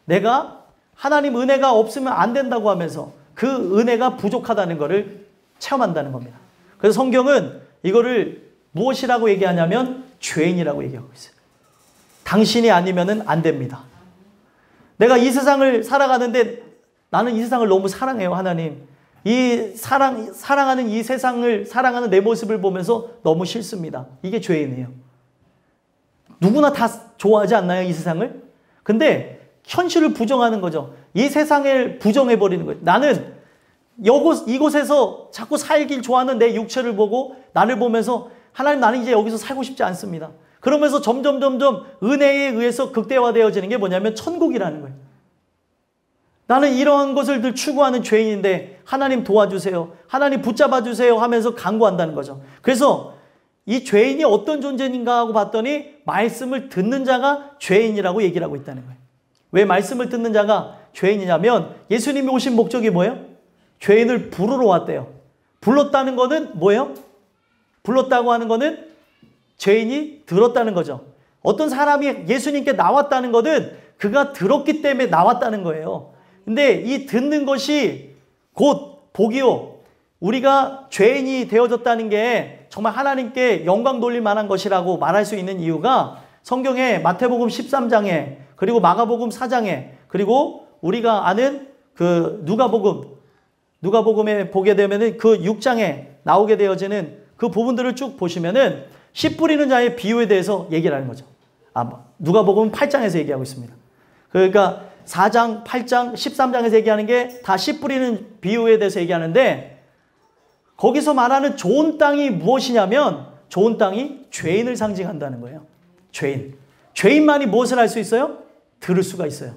Speaker 1: 내가 하나님 은혜가 없으면 안 된다고 하면서 그 은혜가 부족하다는 것을 체험한다는 겁니다. 그래서 성경은 이거를 무엇이라고 얘기하냐면 죄인이라고 얘기하고 있어요. 당신이 아니면은 안 됩니다. 내가 이 세상을 살아가는데 나는 이 세상을 너무 사랑해요, 하나님. 이 사랑하는 이 세상을 사랑하는 내 모습을 보면서 너무 싫습니다. 이게 죄인이에요. 누구나 다 좋아하지 않나요, 이 세상을? 근데 현실을 부정하는 거죠. 이 세상을 부정해버리는 거예요. 나는 이곳에서 자꾸 살길 좋아하는 내 육체를 보고 나를 보면서 하나님, 나는 이제 여기서 살고 싶지 않습니다. 그러면서 점점 은혜에 의해서 극대화되어지는 게 뭐냐면 천국이라는 거예요. 나는 이런 것을 늘 추구하는 죄인인데 하나님 도와주세요, 하나님 붙잡아 주세요 하면서 간구한다는 거죠. 그래서 이 죄인이 어떤 존재인가 하고 봤더니 말씀을 듣는 자가 죄인이라고 얘기를 하고 있다는 거예요. 왜 말씀을 듣는 자가 죄인이냐면 예수님이 오신 목적이 뭐예요? 죄인을 부르러 왔대요. 불렀다는 거는 뭐예요? 불렀다고 하는 거는 죄인이 들었다는 거죠. 어떤 사람이 예수님께 나왔다는 것은 그가 들었기 때문에 나왔다는 거예요. 근데 이 듣는 것이 곧 복이요, 우리가 죄인이 되어졌다는 게 정말 하나님께 영광 돌릴 만한 것이라고 말할 수 있는 이유가 성경에 마태복음 13장에 그리고 마가복음 4장에 그리고 우리가 아는 그 누가복음에 보게 되면은 그 6장에 나오게 되어지는 그 부분들을 쭉 보시면은 씨 뿌리는 자의 비유에 대해서 얘기를 하는 거죠. 누가복음 8장에서 얘기하고 있습니다. 그러니까 4장, 8장, 13장에서 얘기하는 게 다 씨 뿌리는 비유에 대해서 얘기하는데 거기서 말하는 좋은 땅이 무엇이냐면 좋은 땅이 죄인을 상징한다는 거예요. 죄인. 죄인만이 무엇을 할 수 있어요? 들을 수가 있어요.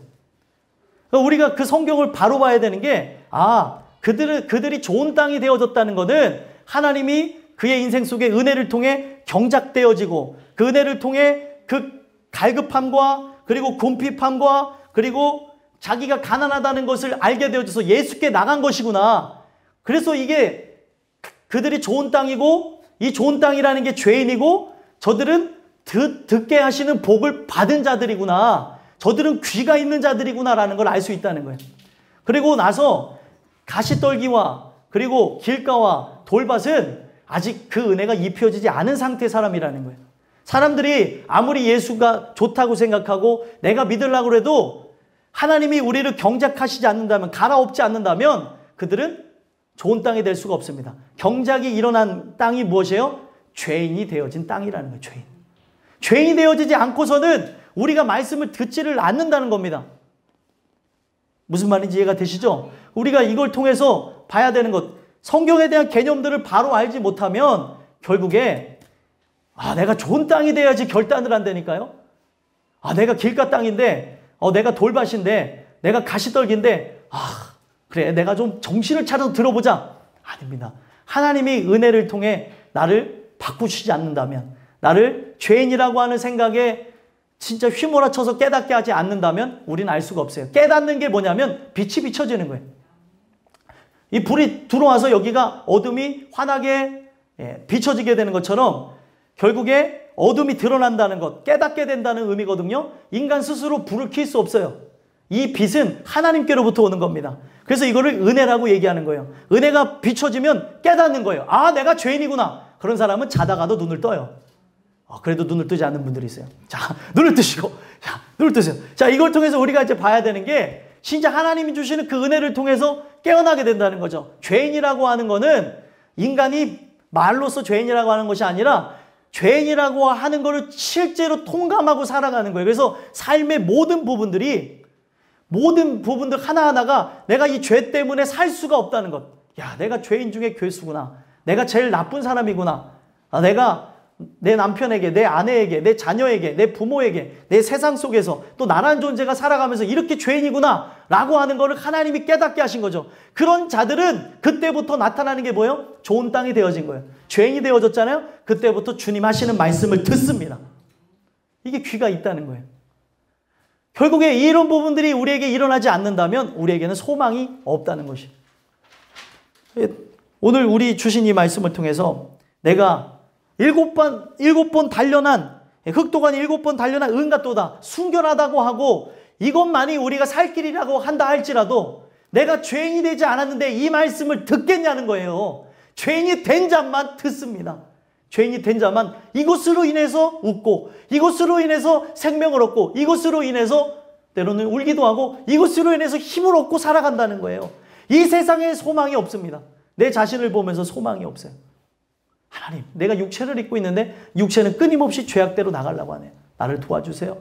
Speaker 1: 우리가 그 성경을 바로 봐야 되는 게 그들이 좋은 땅이 되어졌다는 것은 하나님이 그의 인생 속에 은혜를 통해 경작되어지고 그 은혜를 통해 그 갈급함과 그리고 궁핍함과 그리고 자기가 가난하다는 것을 알게 되어져서 예수께 나간 것이구나. 그래서 이게 그들이 좋은 땅이고 이 좋은 땅이라는 게 죄인이고 저들은 듣게 하시는 복을 받은 자들이구나. 저들은 귀가 있는 자들이구나라는 걸 알 수 있다는 거예요. 그리고 나서 가시떨기와 그리고 길가와 돌밭은 아직 그 은혜가 입혀지지 않은 상태의 사람이라는 거예요. 사람들이 아무리 예수가 좋다고 생각하고 내가 믿으려고 해도 하나님이 우리를 경작하시지 않는다면, 갈아엎지 않는다면 그들은 좋은 땅이 될 수가 없습니다. 경작이 일어난 땅이 무엇이에요? 죄인이 되어진 땅이라는 거예요. 죄인. 죄인이 되어지지 않고서는 우리가 말씀을 듣지를 않는다는 겁니다. 무슨 말인지 이해가 되시죠? 우리가 이걸 통해서 봐야 되는 것, 성경에 대한 개념들을 바로 알지 못하면 결국에 내가 좋은 땅이 돼야지 결단을 한다니까요. 내가 길가 땅인데 내가 돌밭인데 내가 가시떨기인데 그래 내가 좀 정신을 차려서 들어보자. 아닙니다. 하나님이 은혜를 통해 나를 바꾸시지 않는다면, 나를 죄인이라고 하는 생각에 진짜 휘몰아쳐서 깨닫게 하지 않는다면 우리는 알 수가 없어요. 깨닫는 게 뭐냐면 빛이 비춰지는 거예요. 이 불이 들어와서 여기가 어둠이 환하게 비춰지게 되는 것처럼 결국에 어둠이 드러난다는 것, 깨닫게 된다는 의미거든요. 인간 스스로 불을 켤 수 없어요. 이 빛은 하나님께로부터 오는 겁니다. 그래서 이거를 은혜라고 얘기하는 거예요. 은혜가 비춰지면 깨닫는 거예요. 내가 죄인이구나. 그런 사람은 자다가도 눈을 떠요. 그래도 눈을 뜨지 않는 분들이 있어요. 자, 눈을 뜨시고, 눈을 뜨세요. 자, 이걸 통해서 우리가 이제 봐야 되는 게 진짜 하나님이 주시는 그 은혜를 통해서 깨어나게 된다는 거죠. 죄인이라고 하는 거는 인간이 말로써 죄인이라고 하는 것이 아니라 죄인이라고 하는 거를 실제로 통감하고 살아가는 거예요. 그래서 삶의 모든 부분들 하나하나가 내가 이 죄 때문에 살 수가 없다는 것. 내가 죄인 중에 괴수구나. 내가 제일 나쁜 사람이구나. 내가 내 남편에게, 내 아내에게, 내 자녀에게, 내 부모에게, 내 세상 속에서 또 나란 존재가 살아가면서 이렇게 죄인이구나 라고 하는 거를 하나님이 깨닫게 하신 거죠. 그런 자들은 그때부터 나타나는 게 뭐예요? 좋은 땅이 되어진 거예요. 죄인이 되어졌잖아요. 그때부터 주님 하시는 말씀을 듣습니다. 이게 귀가 있다는 거예요. 결국에 이런 부분들이 우리에게 일어나지 않는다면 우리에게는 소망이 없다는 것이에요. 오늘 우리 주신 이 말씀을 통해서 내가 7번 단련한 흑도관 7번 단련한 은갓도다 순결하다고 하고 이것만이 우리가 살 길이라고 한다 할지라도 내가 죄인이 되지 않았는데 이 말씀을 듣겠냐는 거예요. 죄인이 된 자만 듣습니다. 죄인이 된 자만 이것으로 인해서 웃고 이것으로 인해서 생명을 얻고 이것으로 인해서 때로는 울기도 하고 이것으로 인해서 힘을 얻고 살아간다는 거예요. 이 세상에 소망이 없습니다. 내 자신을 보면서 소망이 없어요. 하나님, 내가 육체를 입고 있는데 육체는 끊임없이 죄악대로 나가려고 하네요. 나를 도와주세요.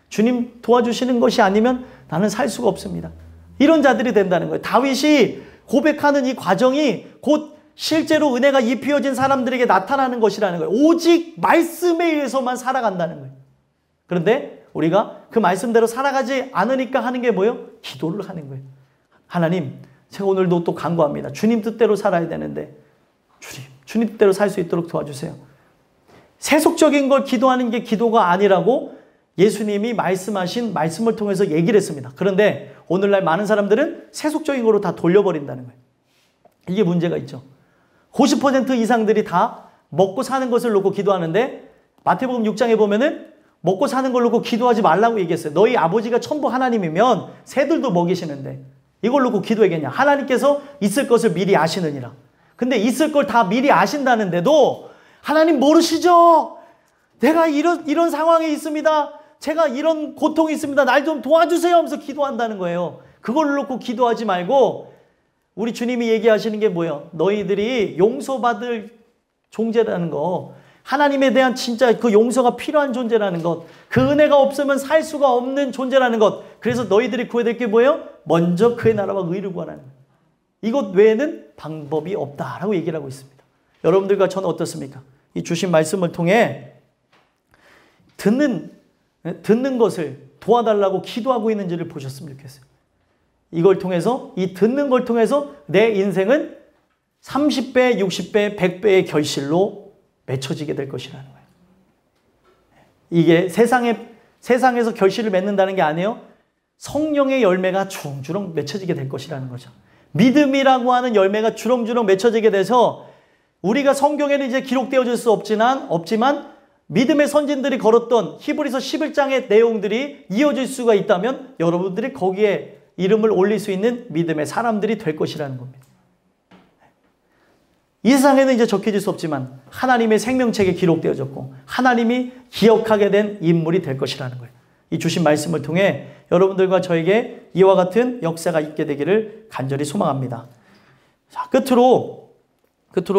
Speaker 1: 주님 도와주시는 것이 아니면 나는 살 수가 없습니다. 이런 자들이 된다는 거예요. 다윗이 고백하는 이 과정이 곧 실제로 은혜가 입혀진 사람들에게 나타나는 것이라는 거예요. 오직 말씀에 의해서만 살아간다는 거예요. 그런데 우리가 그 말씀대로 살아가지 않으니까 하는 게 뭐예요? 기도를 하는 거예요. 하나님, 제가 오늘도 또 간구합니다. 주님 뜻대로 살아야 되는데 주님 뜻대로 살 수 있도록 도와주세요. 세속적인 걸 기도하는 게 기도가 아니라고 예수님이 말씀하신 말씀을 통해서 얘기를 했습니다. 그런데 오늘날 많은 사람들은 세속적인 거로 다 돌려버린다는 거예요. 이게 문제가 있죠. 90% 이상들이 다 먹고 사는 것을 놓고 기도하는데 마태복음 6장에 보면은 먹고 사는 걸 놓고 기도하지 말라고 얘기했어요. 너희 아버지가 천부 하나님이면 새들도 먹이시는데 이걸 놓고 기도하겠냐. 하나님께서 있을 것을 미리 아시느니라. 근데 있을 걸 다 미리 아신다는데도 하나님 모르시죠? 내가 이런 상황에 있습니다. 제가 이런 고통이 있습니다. 날 좀 도와주세요 하면서 기도한다는 거예요. 그걸 놓고 기도하지 말고 우리 주님이 얘기하시는 게 뭐예요? 너희들이 용서받을 존재라는 거, 하나님에 대한 진짜 그 용서가 필요한 존재라는 것, 그 은혜가 없으면 살 수가 없는 존재라는 것, 그래서 너희들이 구해야 될 게 뭐예요? 먼저 그의 나라와 의를 구하라는 거예요. 이것 외에는 방법이 없다라고 얘기를 하고 있습니다. 여러분들과 저는 어떻습니까? 이 주신 말씀을 통해 듣는 것을 도와달라고 기도하고 있는지를 보셨으면 좋겠어요. 이걸 통해서, 이 듣는 걸 통해서 내 인생은 30배, 60배, 100배의 결실로 맺혀지게 될 것이라는 거예요. 이게 세상에서 결실을 맺는다는 게 아니에요. 성령의 열매가 주렁주렁 맺혀지게 될 것이라는 거죠. 믿음이라고 하는 열매가 주렁주렁 맺혀지게 돼서 우리가 성경에는 이제 기록되어질 수 없지만 믿음의 선진들이 걸었던 히브리서 11장의 내용들이 이어질 수가 있다면 여러분들이 거기에 이름을 올릴 수 있는 믿음의 사람들이 될 것이라는 겁니다. 이 세상에는 이제 적혀질 수 없지만 하나님의 생명책에 기록되어졌고 하나님이 기억하게 된 인물이 될 것이라는 거예요. 이 주신 말씀을 통해 여러분들과 저에게 이와 같은 역사가 있게 되기를 간절히 소망합니다. 자, 끝으로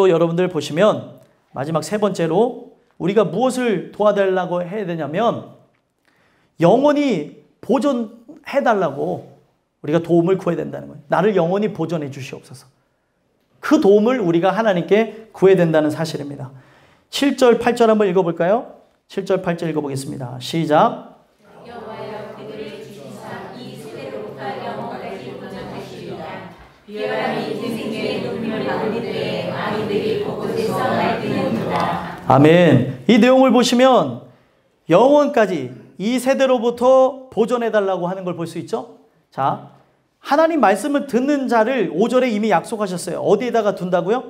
Speaker 1: 여러분들 보시면 마지막 세 번째로 우리가 무엇을 도와달라고 해야 되냐면 영원히 보존해달라고 우리가 도움을 구해야 된다는 거예요. 나를 영원히 보존해 주시옵소서. 그 도움을 우리가 하나님께 구해야 된다는 사실입니다. 7절, 8절 한번 읽어볼까요? 7절, 8절 읽어보겠습니다. 시작.
Speaker 2: 여호와여 그들을 주시사 이 세대로부터 영원까지 보존하시리라. 비열함이 생생의 눈물을 받을 때에 아이들이 곳곳에서 날뛰는도다.
Speaker 1: 아멘. 이 내용을 보시면 영원까지 이 세대로부터 보존해달라고 하는 걸 볼 수 있죠. 자, 하나님 말씀을 듣는 자를 5절에 이미 약속하셨어요. 어디에다가 둔다고요?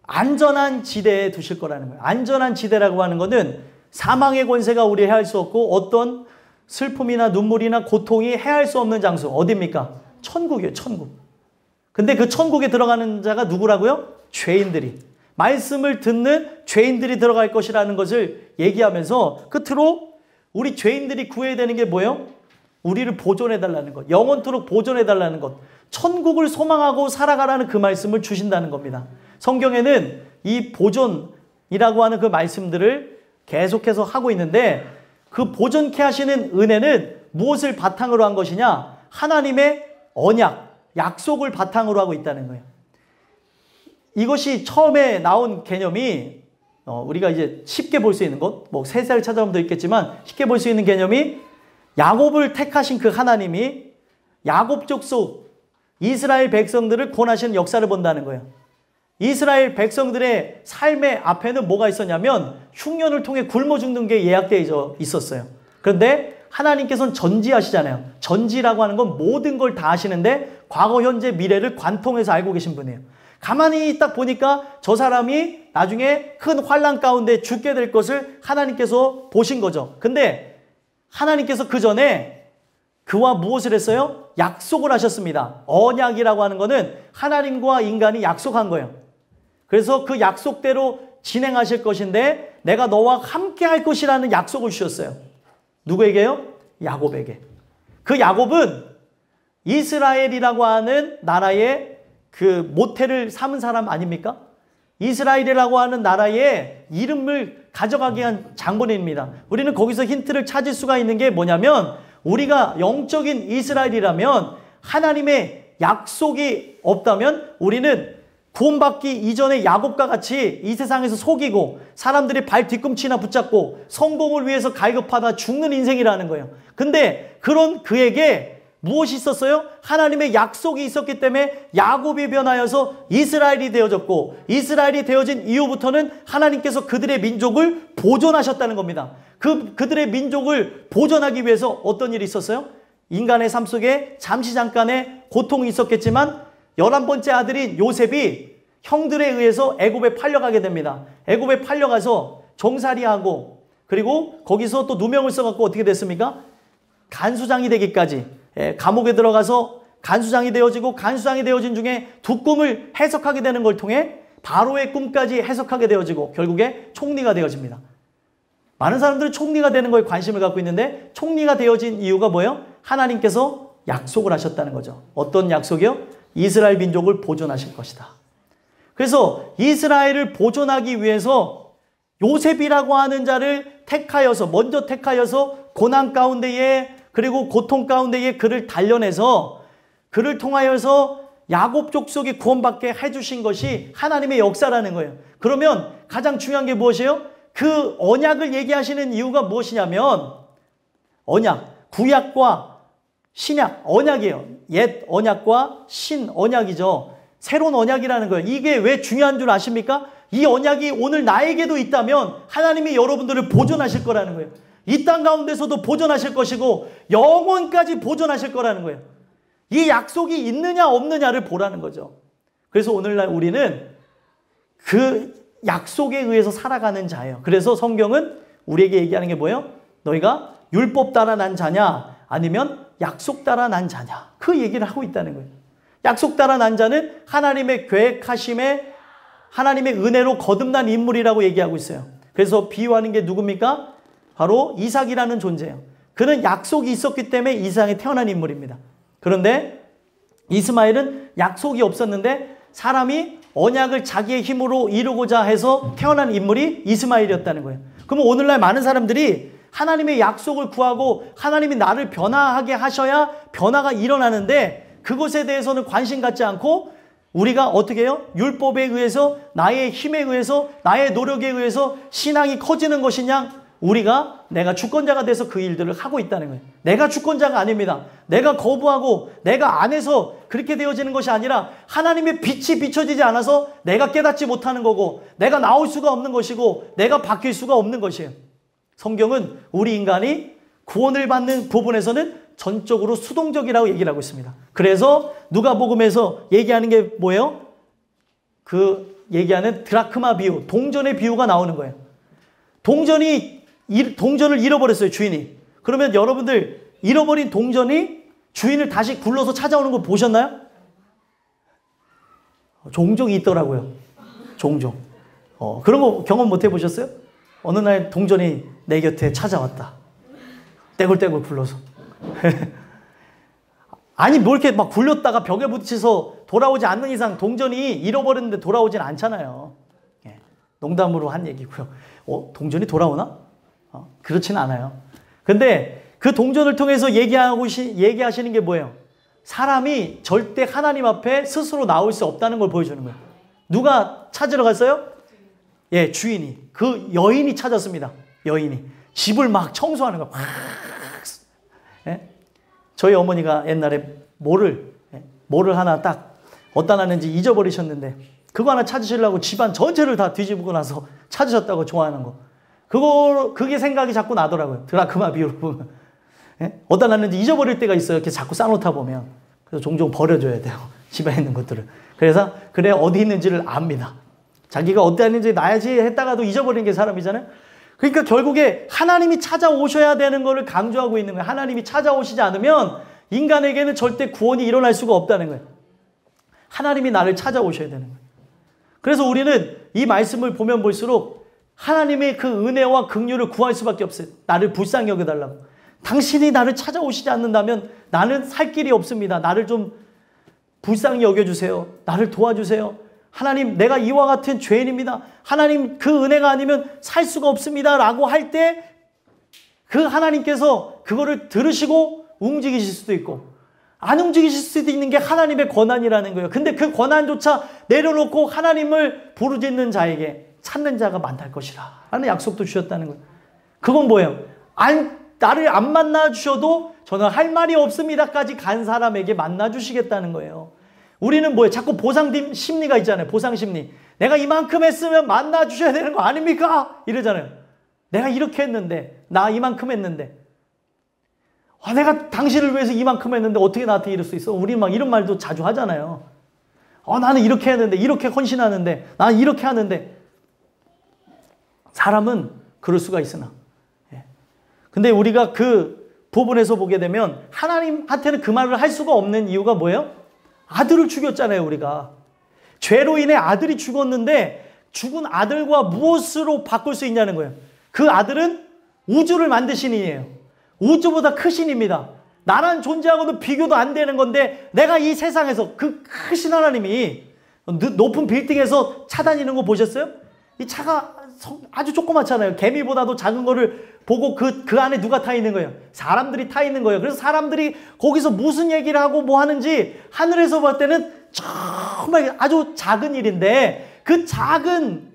Speaker 1: 안전한 지대에 두실 거라는 거예요. 안전한 지대라고 하는 것은 사망의 권세가 우리 해할 수 없고 어떤 슬픔이나 눈물이나 고통이 해할 수 없는 장소. 어디입니까? 천국이에요. 천국. 근데 그 천국에 들어가는 자가 누구라고요? 죄인들이. 말씀을 듣는 죄인들이 들어갈 것이라는 것을 얘기하면서 끝으로 우리 죄인들이 구해야 되는 게 뭐예요? 우리를 보존해달라는 것. 영원토록 보존해달라는 것. 천국을 소망하고 살아가라는 그 말씀을 주신다는 겁니다. 성경에는 이 보존이라고 하는 그 말씀들을 계속해서 하고 있는데 그 보존케 하시는 은혜는 무엇을 바탕으로 한 것이냐? 하나님의 언약, 약속을 바탕으로 하고 있다는 거예요. 이것이 처음에 나온 개념이 우리가 이제 쉽게 볼 수 있는 것, 뭐 세세하게 찾아보면 더 있겠지만 쉽게 볼 수 있는 개념이 야곱을 택하신 그 하나님이 야곱 족속 이스라엘 백성들을 구원하시는 역사를 본다는 거예요. 이스라엘 백성들의 삶의 앞에는 뭐가 있었냐면 흉년을 통해 굶어 죽는 게 예약되어 있었어요. 그런데 하나님께서는 전지하시잖아요. 전지라고 하는 건 모든 걸 다 아시는데 과거, 현재, 미래를 관통해서 알고 계신 분이에요. 가만히 딱 보니까 저 사람이 나중에 큰 환난 가운데 죽게 될 것을 하나님께서 보신 거죠. 근데 하나님께서 그 전에 그와 무엇을 했어요? 약속을 하셨습니다. 언약이라고 하는 거는 하나님과 인간이 약속한 거예요. 그래서 그 약속대로 진행하실 것인데 내가 너와 함께 할 것이라는 약속을 주셨어요. 누구에게요? 야곱에게. 그 야곱은 이스라엘이라고 하는 나라의 그 모태를 삼은 사람 아닙니까? 이스라엘이라고 하는 나라의 이름을 가져가게 한 장본인입니다. 우리는 거기서 힌트를 찾을 수가 있는 게 뭐냐면 우리가 영적인 이스라엘이라면 하나님의 약속이 없다면 우리는 구원받기 이전의 야곱과 같이 이 세상에서 속이고 사람들이 발 뒤꿈치나 붙잡고 성공을 위해서 갈급하다 죽는 인생이라는 거예요. 근데 그런 그에게 무엇이 있었어요? 하나님의 약속이 있었기 때문에 야곱이 변하여서 이스라엘이 되어졌고 이스라엘이 되어진 이후부터는 하나님께서 그들의 민족을 보존하셨다는 겁니다. 그들의 민족을 보존하기 위해서 어떤 일이 있었어요? 인간의 삶 속에 잠시 잠깐의 고통이 있었겠지만 11번째 아들인 요셉이 형들에 의해서 애굽에 팔려가게 됩니다. 애굽에 팔려가서 종살이하고 그리고 거기서 또 누명을 써갖고 어떻게 됐습니까? 간수장이 되기까지 감옥에 들어가서 간수장이 되어지고 간수장이 되어진 중에 두 꿈을 해석하게 되는 걸 통해 바로의 꿈까지 해석하게 되어지고 결국에 총리가 되어집니다. 많은 사람들은 총리가 되는 거에 관심을 갖고 있는데 총리가 되어진 이유가 뭐예요? 하나님께서 약속을 하셨다는 거죠. 어떤 약속이요? 이스라엘 민족을 보존하실 것이다. 그래서 이스라엘을 보존하기 위해서 요셉이라고 하는 자를 택하여서 먼저 택하여서 고난 가운데에 그리고 고통 가운데에 그를 단련해서 그를 통하여서 야곱 족속이 구원받게 해주신 것이 하나님의 역사라는 거예요. 그러면 가장 중요한 게 무엇이에요? 그 언약을 얘기하시는 이유가 무엇이냐면 언약, 구약과 신약, 언약이에요. 옛 언약과 신 언약이죠. 새로운 언약이라는 거예요. 이게 왜 중요한 줄 아십니까? 이 언약이 오늘 나에게도 있다면 하나님이 여러분들을 보존하실 거라는 거예요. 이 땅 가운데서도 보존하실 것이고 영원까지 보존하실 거라는 거예요. 이 약속이 있느냐 없느냐를 보라는 거죠. 그래서 오늘날 우리는 그 약속에 의해서 살아가는 자예요. 그래서 성경은 우리에게 얘기하는 게 뭐예요? 너희가 율법 따라 난 자냐 아니면 약속 따라 난 자냐, 그 얘기를 하고 있다는 거예요. 약속 따라 난 자는 하나님의 계획하심에 하나님의 은혜로 거듭난 인물이라고 얘기하고 있어요. 그래서 비유하는 게 누굽니까? 바로 이삭이라는 존재예요. 그는 약속이 있었기 때문에 이 세상에 태어난 인물입니다. 그런데 이스마엘은 약속이 없었는데 사람이 언약을 자기의 힘으로 이루고자 해서 태어난 인물이 이스마엘이었다는 거예요. 그러면 오늘날 많은 사람들이 하나님의 약속을 구하고 하나님이 나를 변화하게 하셔야 변화가 일어나는데 그것에 대해서는 관심 갖지 않고 우리가 어떻게 해요? 율법에 의해서, 나의 힘에 의해서, 나의 노력에 의해서 신앙이 커지는 것이냐? 우리가 내가 주권자가 돼서 그 일들을 하고 있다는 거예요. 내가 주권자가 아닙니다. 내가 거부하고 내가 안 해서 그렇게 되어지는 것이 아니라 하나님의 빛이 비춰지지 않아서 내가 깨닫지 못하는 거고 내가 나올 수가 없는 것이고 내가 바뀔 수가 없는 것이에요. 성경은 우리 인간이 구원을 받는 부분에서는 전적으로 수동적이라고 얘기를 하고 있습니다. 그래서 누가복음에서 얘기하는 게 뭐예요? 그 얘기하는 드라크마 비유, 동전의 비유가 나오는 거예요. 동전을 잃어버렸어요, 주인이. 그러면 여러분들 잃어버린 동전이 주인을 다시 굴러서 찾아오는 거 보셨나요? 종종 있더라고요. 종종. 그런 거 경험 못 해보셨어요? 어느 날 동전이 내 곁에 찾아왔다. 떼굴떼굴 굴러서. 아니 뭐 이렇게 막 굴렸다가 벽에 부딪혀서 돌아오지 않는 이상 동전이 잃어버렸는데 돌아오진 않잖아요. 농담으로 한 얘기고요. 동전이 돌아오나? 그렇진 않아요. 근데 그 동전을 통해서 얘기하시는 게 뭐예요? 사람이 절대 하나님 앞에 스스로 나올 수 없다는 걸 보여주는 거예요. 누가 찾으러 갔어요? 예, 주인이. 그 여인이 찾았습니다. 여인이. 집을 막 청소하는 거예요. 예? 저희 어머니가 옛날에 모를 하나 딱 어디다 놨는지 잊어버리셨는데 그거 하나 찾으시려고 집안 전체를 다 뒤집고 나서 찾으셨다고 좋아하는 거. 그게 생각이 자꾸 나더라고요. 드라크마 비유로 보면. 예? 어디다 놨는지 잊어버릴 때가 있어요. 이렇게 자꾸 쌓아놓다 보면. 그래서 종종 버려줘야 돼요. 집에 있는 것들을. 그래서 그래 어디 있는지를 압니다. 자기가 어디다 있는지 놔야지 했다가도 잊어버리는 게 사람이잖아요. 그러니까 결국에 하나님이 찾아오셔야 되는 것을 강조하고 있는 거예요. 하나님이 찾아오시지 않으면 인간에게는 절대 구원이 일어날 수가 없다는 거예요. 하나님이 나를 찾아오셔야 되는 거예요. 그래서 우리는 이 말씀을 보면 볼수록 하나님의 그 은혜와 긍휼을 구할 수밖에 없어요. 나를 불쌍히 여겨달라고. 당신이 나를 찾아오시지 않는다면 나는 살 길이 없습니다. 나를 좀 불쌍히 여겨주세요. 나를 도와주세요. 하나님, 내가 이와 같은 죄인입니다. 하나님, 그 은혜가 아니면 살 수가 없습니다. 라고 할 때 그 하나님께서 그거를 들으시고 움직이실 수도 있고 안 움직이실 수도 있는 게 하나님의 권한이라는 거예요. 근데 그 권한조차 내려놓고 하나님을 부르짖는 자에게 찾는 자가 만날 것이라 하는 약속도 주셨다는 거예요. 그건 뭐예요? 나를 안 만나주셔도 저는 할 말이 없습니다까지 간 사람에게 만나주시겠다는 거예요. 우리는 뭐예요? 자꾸 보상 심리가 있잖아요. 보상 심리. 내가 이만큼 했으면 만나주셔야 되는 거 아닙니까? 이러잖아요. 내가 이렇게 했는데, 나 이만큼 했는데, 내가 당신을 위해서 이만큼 했는데 어떻게 나한테 이럴 수 있어? 우리 막 이런 말도 자주 하잖아요. 나는 이렇게 했는데, 이렇게 헌신하는데, 나는 이렇게 하는데. 사람은 그럴 수가 있으나. 근데 우리가 그 부분에서 보게 되면 하나님한테는 그 말을 할 수가 없는 이유가 뭐예요? 아들을 죽였잖아요, 우리가. 죄로 인해 아들이 죽었는데 죽은 아들과 무엇으로 바꿀 수 있냐는 거예요. 그 아들은 우주를 만드신 이에요. 우주보다 크신입니다. 나란 존재하고도 비교도 안 되는 건데 내가 이 세상에서 그 크신 하나님이 높은 빌딩에서 차 다니는 거 보셨어요? 이 차가 아주 조그맣잖아요. 개미보다도 작은 거를 보고 그 안에 누가 타 있는 거예요? 사람들이 타 있는 거예요. 그래서 사람들이 거기서 무슨 얘기를 하고 뭐 하는지 하늘에서 볼 때는 정말 아주 작은 일인데, 그 작은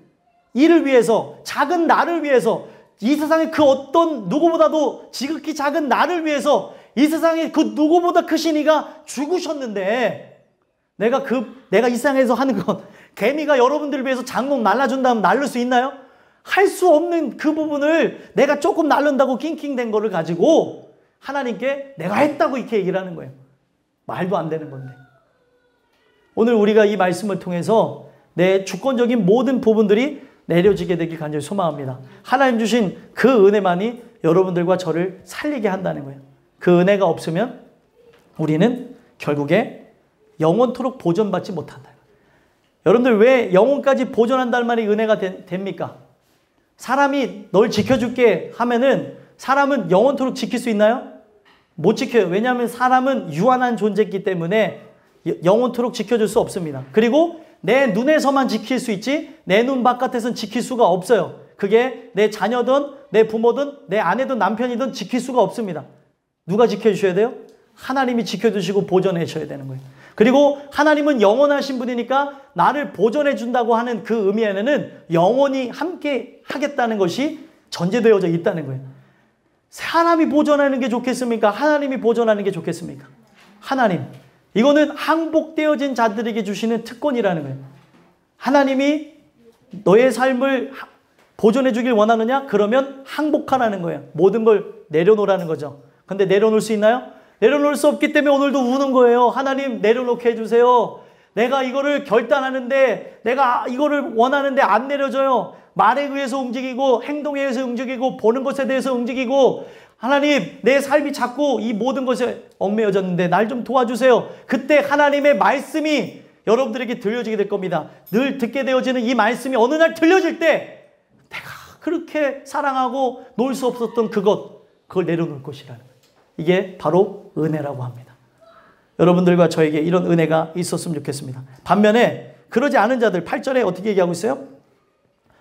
Speaker 1: 일을 위해서, 작은 나를 위해서, 이 세상의 그 어떤 누구보다도 지극히 작은 나를 위해서 이 세상에 그 누구보다 크신 이가 죽으셨는데, 내가 이 세상에서 하는 건, 개미가 여러분들을 위해서 장롱 날라준다면 날릴 수 있나요? 할 수 없는 그 부분을 내가 조금 날른다고 낑낑댄 거를 가지고 하나님께 내가 했다고 이렇게 얘기를 하는 거예요. 말도 안 되는 건데. 오늘 우리가 이 말씀을 통해서 내 주권적인 모든 부분들이 내려지게 되길 간절히 소망합니다. 하나님 주신 그 은혜만이 여러분들과 저를 살리게 한다는 거예요. 그 은혜가 없으면 우리는 결국에 영원토록 보존받지 못한다. 여러분들, 왜 영혼까지 보존한다는 말이 은혜가 됩니까? 사람이 널 지켜줄게 하면은 사람은 영원토록 지킬 수 있나요? 못 지켜요. 왜냐하면 사람은 유한한 존재이기 때문에 영원토록 지켜줄 수 없습니다. 그리고 내 눈에서만 지킬 수 있지 내 눈 바깥에서는 지킬 수가 없어요. 그게 내 자녀든 내 부모든 내 아내든 남편이든 지킬 수가 없습니다. 누가 지켜주셔야 돼요? 하나님이 지켜주시고 보존해 줘야 되는 거예요. 그리고 하나님은 영원하신 분이니까 나를 보존해 준다고 하는 그 의미에는 영원히 함께 하겠다는 것이 전제되어져 있다는 거예요. 사람이 보존하는 게 좋겠습니까? 하나님이 보존하는 게 좋겠습니까? 하나님. 이거는 항복되어진 자들에게 주시는 특권이라는 거예요. 하나님이 너의 삶을 보존해 주길 원하느냐? 그러면 항복하라는 거예요. 모든 걸 내려놓으라는 거죠. 근데 내려놓을 수 있나요? 내려놓을 수 없기 때문에 오늘도 우는 거예요. 하나님, 내려놓게 해주세요. 내가 이거를 결단하는데, 내가 이거를 원하는데 안 내려져요. 말에 의해서 움직이고, 행동에 의해서 움직이고, 보는 것에 대해서 움직이고, 하나님, 내 삶이 자꾸 이 모든 것에 얽매여졌는데 날 좀 도와주세요. 그때 하나님의 말씀이 여러분들에게 들려지게 될 겁니다. 늘 듣게 되어지는 이 말씀이 어느 날 들려질 때 내가 그렇게 사랑하고 놓을 수 없었던 그걸 내려놓을 것이라는 거예요. 이게 바로 은혜라고 합니다. 여러분들과 저에게 이런 은혜가 있었으면 좋겠습니다. 반면에 그러지 않은 자들, 8절에 어떻게 얘기하고 있어요?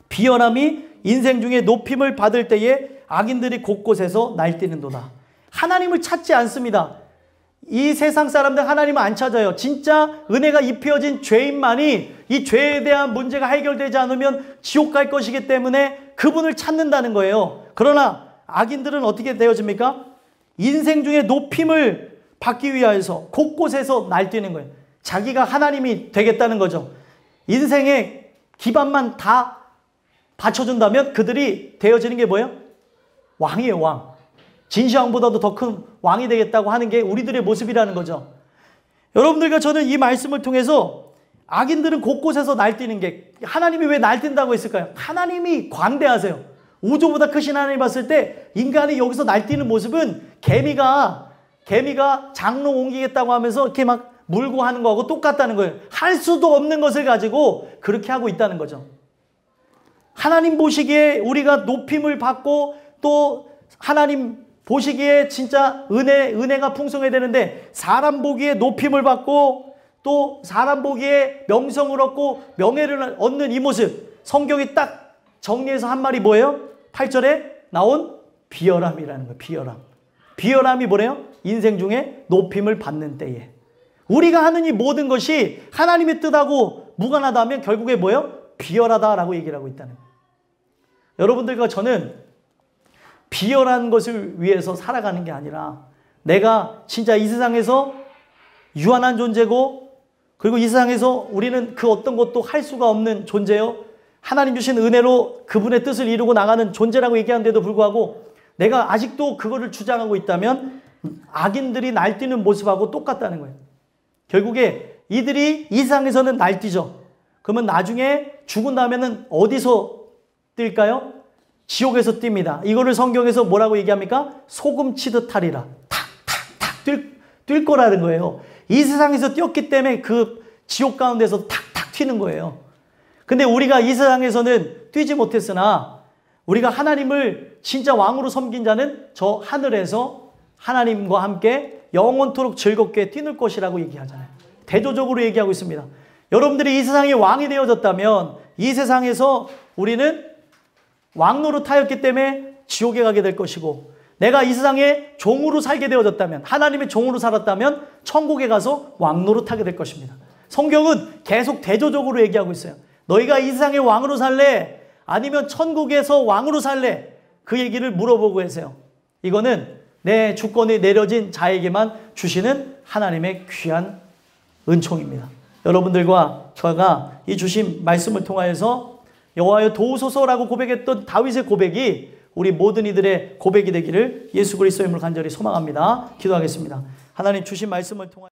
Speaker 1: 비열함이 인생 중에 높임을 받을 때에 악인들이 곳곳에서 날뛰는도다. 하나님을 찾지 않습니다. 이 세상 사람들 하나님을 안 찾아요. 진짜 은혜가 입혀진 죄인만이 이 죄에 대한 문제가 해결되지 않으면 지옥 갈 것이기 때문에 그분을 찾는다는 거예요. 그러나 악인들은 어떻게 되어집니까? 인생 중에 높임을 받기 위해서 곳곳에서 날뛰는 거예요. 자기가 하나님이 되겠다는 거죠. 인생의 기반만 다 받쳐준다면 그들이 되어지는 게 뭐예요? 왕이에요, 왕. 진시황보다도 더 큰 왕이 되겠다고 하는 게 우리들의 모습이라는 거죠. 여러분들과 저는 이 말씀을 통해서 악인들은 곳곳에서 날뛰는 게, 하나님이 왜 날뛴다고 했을까요? 하나님이 광대하세요. 우주보다 크신 하나님 봤을 때 인간이 여기서 날뛰는 모습은 개미가 장롱 옮기겠다고 하면서 이렇게 막 물고 하는 거하고 똑같다는 거예요. 할 수도 없는 것을 가지고 그렇게 하고 있다는 거죠. 하나님 보시기에 우리가 높임을 받고 또 하나님 보시기에 진짜 은혜가 풍성해야 되는데, 사람 보기에 높임을 받고 또 사람 보기에 명성을 얻고 명예를 얻는 이 모습, 성경이 딱 정리해서 한 말이 뭐예요? 8절에 나온 비열함이라는 거예요. 비열함. 비열함이 뭐래요? 인생 중에 높임을 받는 때에. 우리가 하는 이 모든 것이 하나님의 뜻하고 무관하다면 결국에 뭐예요? 비열하다라고 얘기를 하고 있다는 거예요. 여러분들과 저는 비열한 것을 위해서 살아가는 게 아니라, 내가 진짜 이 세상에서 유한한 존재고, 그리고 이 세상에서 우리는 그 어떤 것도 할 수가 없는 존재요. 하나님 주신 은혜로 그분의 뜻을 이루고 나가는 존재라고 얘기하는데도 불구하고 내가 아직도 그거를 주장하고 있다면 악인들이 날뛰는 모습하고 똑같다는 거예요. 결국에 이들이 이 세상에서는 날뛰죠. 그러면 나중에 죽은 다음에는 어디서 뛸까요? 지옥에서 뜁니다. 이거를 성경에서 뭐라고 얘기합니까? 소금 치듯 하리라. 탁탁탁 뛸 거라는 거예요. 이 세상에서 뛰었기 때문에 그 지옥 가운데서 탁탁 튀는 거예요. 근데 우리가 이 세상에서는 뛰지 못했으나 우리가 하나님을 진짜 왕으로 섬긴 자는 저 하늘에서 하나님과 함께 영원토록 즐겁게 뛰는 것이라고 얘기하잖아요. 대조적으로 얘기하고 있습니다. 여러분들이 이 세상의 왕이 되어졌다면 이 세상에서 우리는 왕노릇하였기 때문에 지옥에 가게 될 것이고, 내가 이 세상에 종으로 살게 되어졌다면, 하나님의 종으로 살았다면 천국에 가서 왕노릇하게 될 것입니다. 성경은 계속 대조적으로 얘기하고 있어요. 너희가 이 세상의 왕으로 살래? 아니면 천국에서 왕으로 살래? 그 얘기를 물어보고 계세요. 이거는 내 주권이 내려진 자에게만 주시는 하나님의 귀한 은총입니다. 여러분들과 저가 이 주신 말씀을 통하여서 여호와여 도우소서라고 고백했던 다윗의 고백이 우리 모든 이들의 고백이 되기를 예수 그리스도의 이름으로 간절히 소망합니다. 기도하겠습니다. 하나님 주신 말씀을 통하여